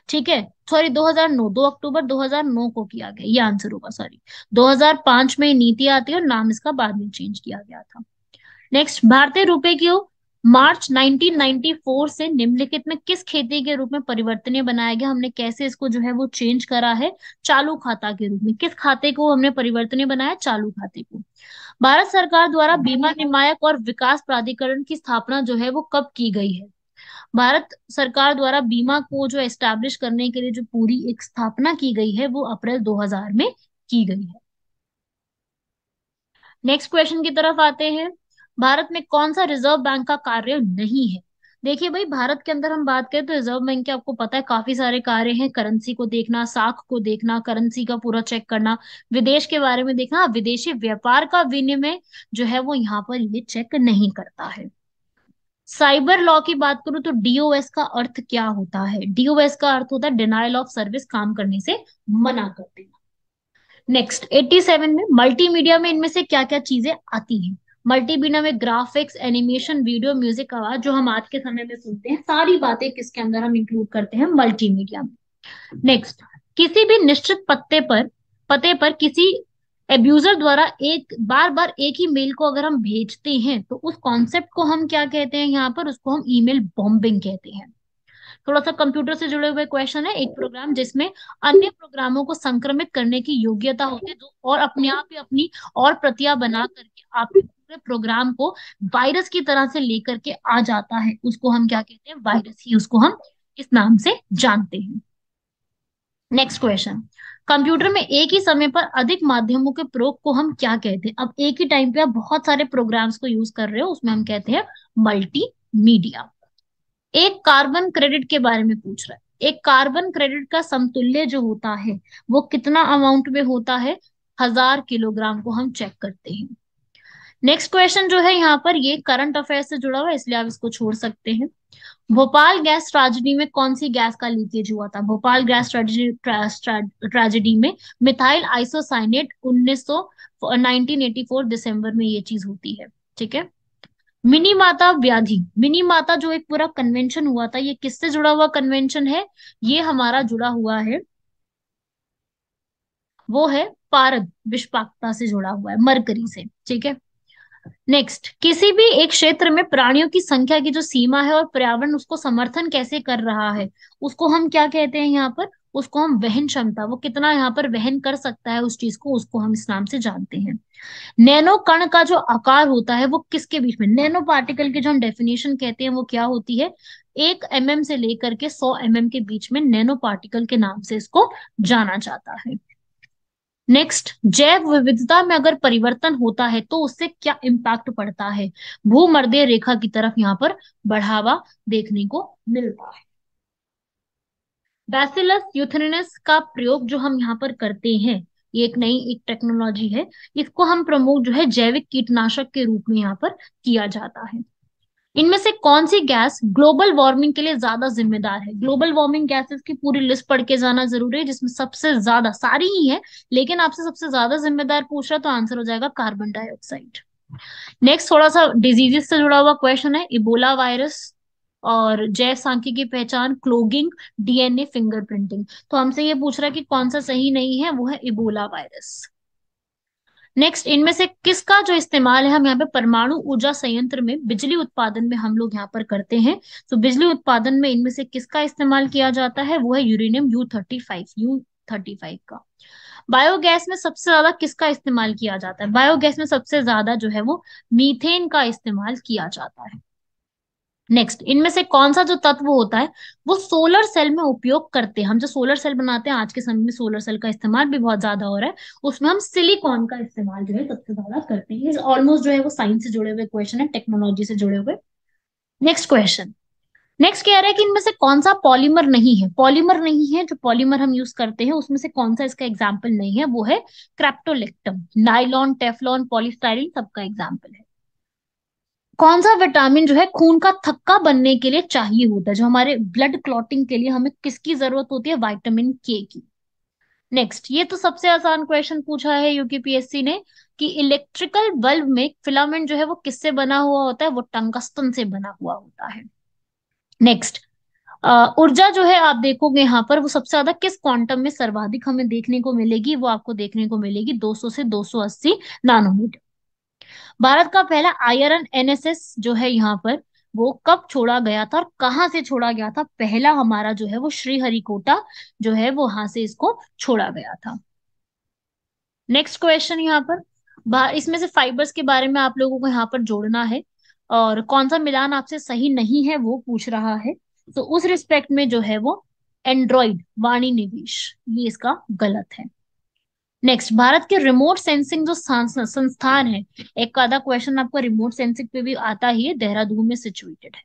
ठीक है। सॉरी, 2009, 2 अक्टूबर 2009 को किया गया, ये आंसर होगा। सॉरी, 2005 में नीति आती है और नाम इसका बाद में चेंज किया गया था। नेक्स्ट, भारतीय रुपए की मार्च 1994 से निम्नलिखित में किस खेती के रूप में परिवर्तनीय बनाया गया? हमने कैसे इसको जो है वो चेंज करा है? चालू खाता के रूप में। किस खाते को हमने परिवर्तनीय बनाया? चालू खाते को। भारत सरकार द्वारा बीमा नियामक और विकास प्राधिकरण की स्थापना जो है वो कब की गई है? भारत सरकार द्वारा बीमा को जो एस्टैब्लिश करने के लिए जो पूरी एक स्थापना की गई है वो अप्रैल 2000 में की गई है। नेक्स्ट क्वेश्चन की तरफ आते हैं। भारत में कौन सा रिजर्व बैंक का कार्य नहीं है? देखिए भाई, भारत के अंदर हम बात करें तो रिजर्व बैंक के आपको पता है काफी सारे कार्य हैं। करेंसी को देखना, साख को देखना, करेंसी का पूरा चेक करना, विदेश के बारे में देखना। विदेशी व्यापार का विनिमय जो है वो यहाँ पर ये चेक नहीं करता है। साइबर लॉ की बात करूं तो डीओएस का अर्थ क्या होता है? डीओएस का अर्थ होता है डिनायल ऑफ सर्विस, काम करने से मना कर देना। नेक्स्ट, 87 में मल्टीमीडिया में इनमें से क्या क्या चीजें आती हैं? मल्टीमीडिया में ग्राफिक्स, एनिमेशन, वीडियो, म्यूजिक, आवाज, जो हम आज के समय में सुनते हैं, सारी बातें किसके अंदर हम इंक्लूड करते हैं? मल्टीमीडिया में। नेक्स्ट, किसी भी निश्चित पते पर किसी एब्यूजर द्वारा एक बार बार एक ही मेल को अगर हम भेजते हैं तो उस कॉन्सेप्ट को हम क्या कहते हैं? यहाँ पर उसको हम ईमेल बॉम्बिंग कहते हैं। थोड़ा सा कंप्यूटर से जुड़े हुए क्वेश्चन है। एक प्रोग्राम जिसमें अन्य प्रोग्रामों को संक्रमित करने की योग्यता होती है, जो और अपने आप ही अपनी और प्रतियां बना करके आपके पूरे प्रोग्राम को वायरस की तरह से लेकर के आ जाता है, उसको हम क्या कहते हैं? वायरस ही उसको हम इस नाम से जानते हैं। नेक्स्ट क्वेश्चन, कंप्यूटर में एक ही समय पर अधिक माध्यमों के प्रयोग को हम क्या कहते हैं? अब एक ही टाइम पे आप बहुत सारे प्रोग्राम्स को यूज कर रहे हो, उसमें हम कहते हैं मल्टीमीडिया। एक कार्बन क्रेडिट के बारे में पूछ रहा है। एक कार्बन क्रेडिट का समतुल्य जो होता है वो कितना अमाउंट में होता है? 1000 किलोग्राम को हम चेक करते हैं। नेक्स्ट क्वेश्चन जो है यहाँ पर ये करंट अफेयर से जुड़ा हुआ है, इसलिए आप इसको छोड़ सकते हैं। भोपाल गैस ट्रेजेडी में कौन सी गैस का लीकेज हुआ था? भोपाल गैस ट्रेजेडी में मिथाइल आइसोसाइनेट 1984 दिसंबर में ये चीज होती है। ठीक है। मिनी माता व्याधि, मिनी माता जो एक पूरा कन्वेंशन हुआ था, ये किससे जुड़ा हुआ कन्वेंशन है? ये हमारा जुड़ा हुआ है, वो है पारद विषपाक्ता से जुड़ा हुआ है, मरकरी से। ठीक है। नेक्स्ट, किसी भी एक क्षेत्र में प्राणियों की संख्या की जो सीमा है और पर्यावरण उसको समर्थन कैसे कर रहा है, उसको हम क्या कहते हैं यहाँ पर? उसको हम वहन क्षमता, वो कितना यहाँ पर वहन कर सकता है उस चीज को, उसको हम इस नाम से जानते हैं। नैनो कण का जो आकार होता है वो किसके बीच में, नैनो पार्टिकल की जो हम डेफिनेशन कहते हैं वो क्या होती है? 1 mm से लेकर के 100 mm के बीच में नैनो पार्टिकल के नाम से इसको जाना जाता है। नेक्स्ट, जैव विविधता में अगर परिवर्तन होता है तो उससे क्या इम्पैक्ट पड़ता है? भूमध्य रेखा की तरफ यहाँ पर बढ़ावा देखने को मिलता है। बैसिलस यूथेरिनस का प्रयोग जो हम यहाँ पर करते हैं, ये एक नई एक टेक्नोलॉजी है, इसको हम प्रमोट जो है जैविक कीटनाशक के रूप में यहाँ पर किया जाता है। इनमें से कौन सी गैस ग्लोबल वार्मिंग के लिए ज्यादा जिम्मेदार है? ग्लोबल वार्मिंग गैसेस की पूरी लिस्ट पढ़ के जाना जरूरी है, जिसमें सबसे ज्यादा, सारी ही है लेकिन आपसे सबसे ज्यादा जिम्मेदार पूछ रहा तो आंसर हो जाएगा कार्बन डाइऑक्साइड। नेक्स्ट, थोड़ा सा डिजीजेस से जुड़ा हुआ क्वेश्चन है, इबोला वायरस और जैव सांख्यिकी की पहचान, क्लोगिंग, डीएनए फिंगरप्रिंटिंग। तो हमसे ये पूछ रहा है कि कौन सा सही नहीं है, वो है इबोला वायरस। नेक्स्ट, इनमें से किसका जो इस्तेमाल है हम यहाँ पे परमाणु ऊर्जा संयंत्र में बिजली उत्पादन में हम लोग यहाँ पर करते हैं? तो बिजली उत्पादन में इनमें से किसका इस्तेमाल किया जाता है? वो है यूरेनियम U35 का। बायोगैस में सबसे ज्यादा किसका इस्तेमाल किया जाता है? बायोगैस में सबसे ज्यादा जो है वो मीथेन का इस्तेमाल किया जाता है। नेक्स्ट, इनमें से कौन सा जो तत्व होता है वो सोलर सेल में उपयोग करते हैं? हम जो सोलर सेल बनाते हैं, आज के समय में सोलर सेल का इस्तेमाल भी बहुत ज्यादा हो रहा है, उसमें हम सिलिकॉन का इस्तेमाल जो है सबसे ज्यादा करते हैं। ऑलमोस्ट जो है वो साइंस से जुड़े हुए क्वेश्चन है, टेक्नोलॉजी से जुड़े हुए। नेक्स्ट क्वेश्चन, नेक्स्ट कह रहा है कि इनमें से कौन सा पॉलीमर नहीं है? पॉलीमर नहीं है, जो पॉलीमर हम यूज करते हैं उसमें से कौन सा इसका एग्जाम्पल नहीं है? वो है क्रेप्टोलेक्टम। नाइलॉन, टेफलॉन, पॉलीस्टाइरीन सबका एग्जाम्पल है। कौन सा विटामिन जो है खून का थक्का बनने के लिए चाहिए होता है, जो हमारे ब्लड क्लॉटिंग के लिए हमें किसकी जरूरत होती है? विटामिन के की। नेक्स्ट, ये तो सबसे आसान क्वेश्चन पूछा है यूपीपीएससी ने कि इलेक्ट्रिकल बल्ब में फिलामेंट जो है वो किससे बना हुआ होता है? वो टंगस्टन से बना हुआ होता है। नेक्स्ट, ऊर्जा जो है आप देखोगे यहाँ पर वो सबसे ज्यादा किस क्वांटम में सर्वाधिक हमें देखने को मिलेगी? वो आपको देखने को मिलेगी 200 से 280 नानोमीटर। भारत का पहला आयरन एनएसएस जो है यहाँ पर वो कब छोड़ा गया था और कहाँ से छोड़ा गया था? पहला हमारा जो है वो श्रीहरिकोटा जो है वो वहां से इसको छोड़ा गया था। नेक्स्ट क्वेश्चन यहाँ पर, इसमें से फाइबर्स के बारे में आप लोगों को यहाँ पर जोड़ना है और कौन सा मिलान आपसे सही नहीं है वो पूछ रहा है। तो उस रिस्पेक्ट में जो है वो एंड्रॉइड वाणी निवेश, ये इसका गलत है। नेक्स्ट, भारत के रिमोट सेंसिंग जो संस्थान है, एक आधा क्वेश्चन आपको रिमोट सेंसिंग पे भी आता ही है, देहरादून में सिचुएटेड है।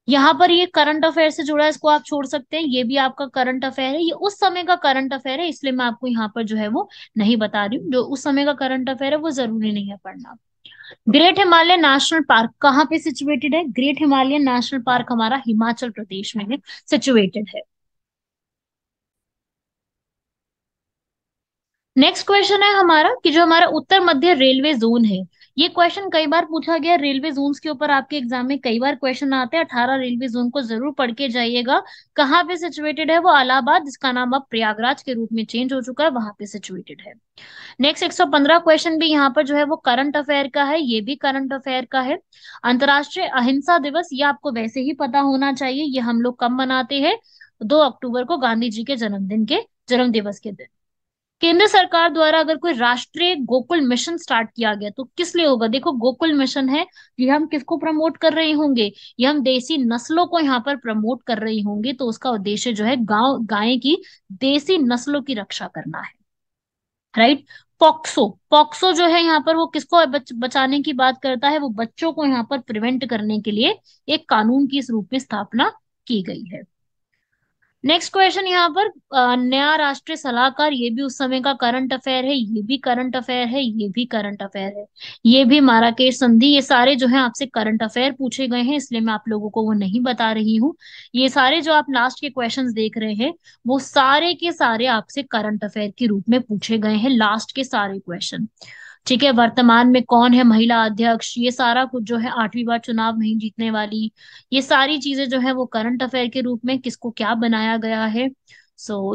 यहाँ पर ये करंट अफेयर से जुड़ा है, इसको आप छोड़ सकते हैं, ये भी आपका करंट अफेयर है, ये उस समय का करंट अफेयर है, इसलिए मैं आपको यहाँ पर जो है वो नहीं बता रही हूँ। जो उस समय का करंट अफेयर है वो जरूरी नहीं है पढ़ना। ग्रेट हिमालय नेशनल पार्क कहाँ पे सिचुएटेड है? ग्रेट हिमालयन नेशनल पार्क हमारा हिमाचल प्रदेश में सिचुएटेड है। नेक्स्ट क्वेश्चन है हमारा कि जो हमारा उत्तर मध्य रेलवे जोन है, ये क्वेश्चन कई बार पूछा गया रेलवे जोन्स के ऊपर, आपके एग्जाम में कई बार क्वेश्चन आते हैं। 18 रेलवे जोन को जरूर पढ़ के जाइएगा। कहाँ पे सिचुएटेड है? वो इलाहाबाद, जिसका नाम अब प्रयागराज के रूप में चेंज हो चुका है, वहां पे सिचुएटेड है। नेक्स्ट, 115 क्वेश्चन भी यहाँ पर जो है वो करंट अफेयर का है, ये भी करंट अफेयर का है। अंतर्राष्ट्रीय अहिंसा दिवस, ये आपको वैसे ही पता होना चाहिए, ये हम लोग कब मनाते हैं? 2 अक्टूबर को, गांधी जी के जन्म दिवस के दिन। केंद्र सरकार द्वारा अगर कोई राष्ट्रीय गोकुल मिशन स्टार्ट किया गया तो किस लिए होगा? देखो, गोकुल मिशन है, ये हम किसको प्रमोट कर रहे होंगे? ये हम देसी नस्लों को यहाँ पर प्रमोट कर रहे होंगे, तो उसका उद्देश्य जो है गांव गाय की देसी नस्लों की रक्षा करना है। राइट। पॉक्सो, पॉक्सो जो है यहाँ पर वो किसको बचाने की बात करता है? वो बच्चों को यहाँ पर प्रिवेंट करने के लिए एक कानून की इस रूप में स्थापना की गई है। नेक्स्ट क्वेश्चन यहाँ पर नया राष्ट्रीय सलाहकार, ये भी उस समय का करंट अफेयर है, ये भी करंट अफेयर है, ये भी करंट अफेयर है, ये भी माराकेश संधि, ये सारे जो है आपसे करंट अफेयर पूछे गए हैं, इसलिए मैं आप लोगों को वो नहीं बता रही हूँ। ये सारे जो आप लास्ट के क्वेश्चंस देख रहे हैं वो सारे के सारे आपसे करंट अफेयर के रूप में पूछे गए हैं, लास्ट के सारे क्वेश्चन। ठीक है, वर्तमान में कौन है महिला अध्यक्ष, ये सारा कुछ जो है 8वीं बार चुनाव नहीं जीतने वाली, ये सारी चीजें जो है वो करंट अफेयर के रूप में किसको क्या बनाया गया है।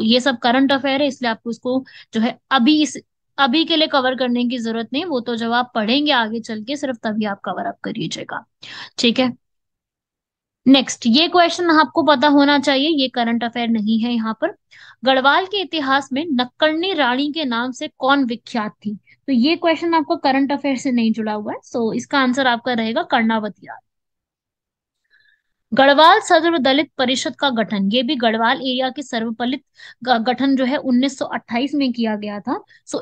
ये सब करंट अफेयर है, इसलिए आपको इसको जो है अभी के लिए कवर करने की जरूरत नहीं, वो तो जब आप पढ़ेंगे आगे चल के सिर्फ तभी आप कवर अप करिएगा। ठीक है, नेक्स्ट ये क्वेश्चन आपको पता होना चाहिए, ये करंट अफेयर नहीं है यहाँ पर। गढ़वाल के इतिहास में नक्करनी रानी के नाम से कौन विख्यात थी? तो ये क्वेश्चन आपको करंट अफेयर से नहीं जुड़ा हुआ है, इसका आंसर आपका रहेगा कर्णावती रानी। गढ़वाल सर्व दलित परिषद का गठन, ये भी गढ़वाल एरिया के सर्वपल्लित गठन जो है 1928 में किया गया था।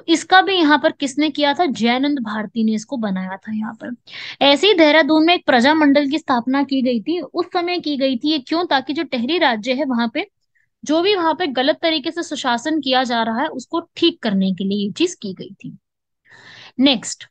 इसका भी यहाँ पर किसने किया था? जयानंद भारती ने इसको बनाया था यहाँ पर। ऐसे ही देहरादून में एक प्रजा मंडल की स्थापना की गई थी, उस समय की गई थी, ये क्यों? ताकि जो टहरी राज्य है वहां पे जो भी वहां पे गलत तरीके से सुशासन किया जा रहा है उसको ठीक करने के लिए ये चीज की गई थी। नेक्स्ट,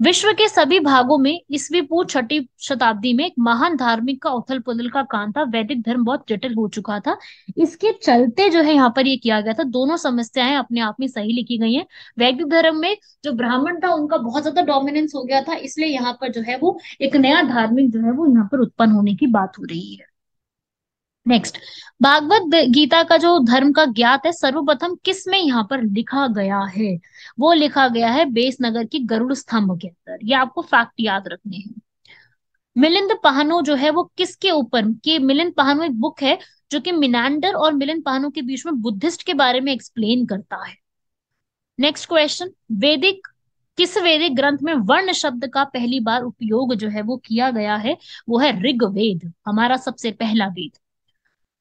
विश्व के सभी भागों में ईसवी पूर्व 6वीं शताब्दी में एक महान धार्मिक का उथल पुथल का कान था, वैदिक धर्म बहुत जटिल हो चुका था, इसके चलते जो है यहाँ पर ये किया गया था। दोनों समस्याएं अपने आप में सही लिखी गई हैं। वैदिक धर्म में जो ब्राह्मण था उनका बहुत ज्यादा डोमिनेंस हो गया था, इसलिए यहाँ पर जो है वो एक नया धार्मिक जो है वो यहाँ पर उत्पन्न होने की बात हो रही है। नेक्स्ट, भागवत गीता का जो धर्म का ज्ञात है सर्वप्रथम किस में यहाँ पर लिखा गया है? वो लिखा गया है बेसनगर की गरुड़ स्तंभ के अंदर, ये आपको फैक्ट याद रखने हैं। मिलिंद पहानो जो है वो किसके ऊपर कि मिलिंद पहानो एक बुक है जो कि मिनांडर और मिलिंद पहानो के बीच में बुद्धिस्ट के बारे में एक्सप्लेन करता है। नेक्स्ट क्वेश्चन, वैदिक किस वैदिक ग्रंथ में वर्ण शब्द का पहली बार उपयोग जो है वो किया गया है? वो है ऋग्वेद, हमारा सबसे पहला वेद।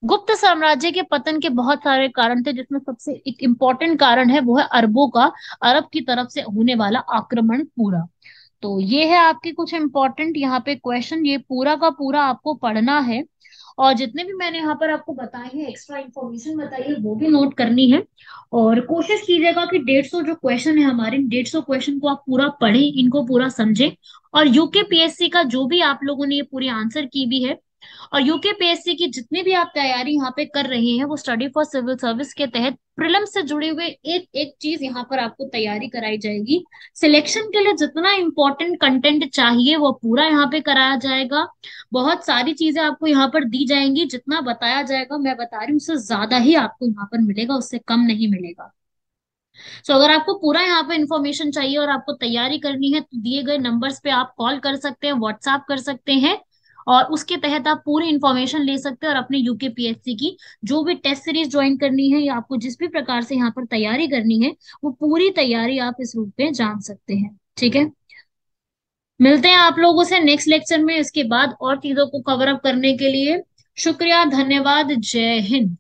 गुप्त साम्राज्य के पतन के बहुत सारे कारण थे, जिसमें सबसे एक इम्पोर्टेंट कारण है वो है अरबों का अरब की तरफ से होने वाला आक्रमण पूरा। तो ये है आपके कुछ इंपॉर्टेंट यहाँ पे क्वेश्चन, ये पूरा का पूरा आपको पढ़ना है, और जितने भी मैंने यहाँ पर आपको बताए हैं एक्स्ट्रा इन्फॉर्मेशन बताई है वो भी नोट करनी है। और कोशिश कीजिएगा कि 150 जो क्वेश्चन है हमारे, 150 क्वेश्चन को आप पूरा पढ़ें, इनको पूरा समझें। और यूकेपीएससी का जो भी आप लोगों ने ये पूरी आंसर की भी है, और यूकेपीएससी की जितनी भी आप तैयारी यहाँ पे कर रहे हैं वो स्टडी फॉर सिविल सर्विस के तहत प्रीलिम्स से जुड़े हुए एक एक चीज यहाँ पर आपको तैयारी कराई जाएगी। सिलेक्शन के लिए जितना इंपॉर्टेंट कंटेंट चाहिए वो पूरा यहाँ पे कराया जाएगा। बहुत सारी चीजें आपको यहाँ पर दी जाएंगी, जितना बताया जाएगा मैं बता रही हूँ उससे ज्यादा ही आपको यहाँ पर मिलेगा, उससे कम नहीं मिलेगा। अगर आपको पूरा यहाँ पे इन्फॉर्मेशन चाहिए और आपको तैयारी करनी है तो दिए गए नंबर्स पे आप कॉल कर सकते हैं, व्हाट्सएप कर सकते हैं, और उसके तहत आप पूरी इन्फॉर्मेशन ले सकते हैं और अपने यूकेपीएससी की जो भी टेस्ट सीरीज ज्वाइन करनी है या आपको जिस भी प्रकार से यहाँ पर तैयारी करनी है वो पूरी तैयारी आप इस रूप में जान सकते हैं। ठीक है, मिलते हैं आप लोगों से नेक्स्ट लेक्चर में इसके बाद और चीजों को कवर अप करने के लिए। शुक्रिया, धन्यवाद, जय हिंद।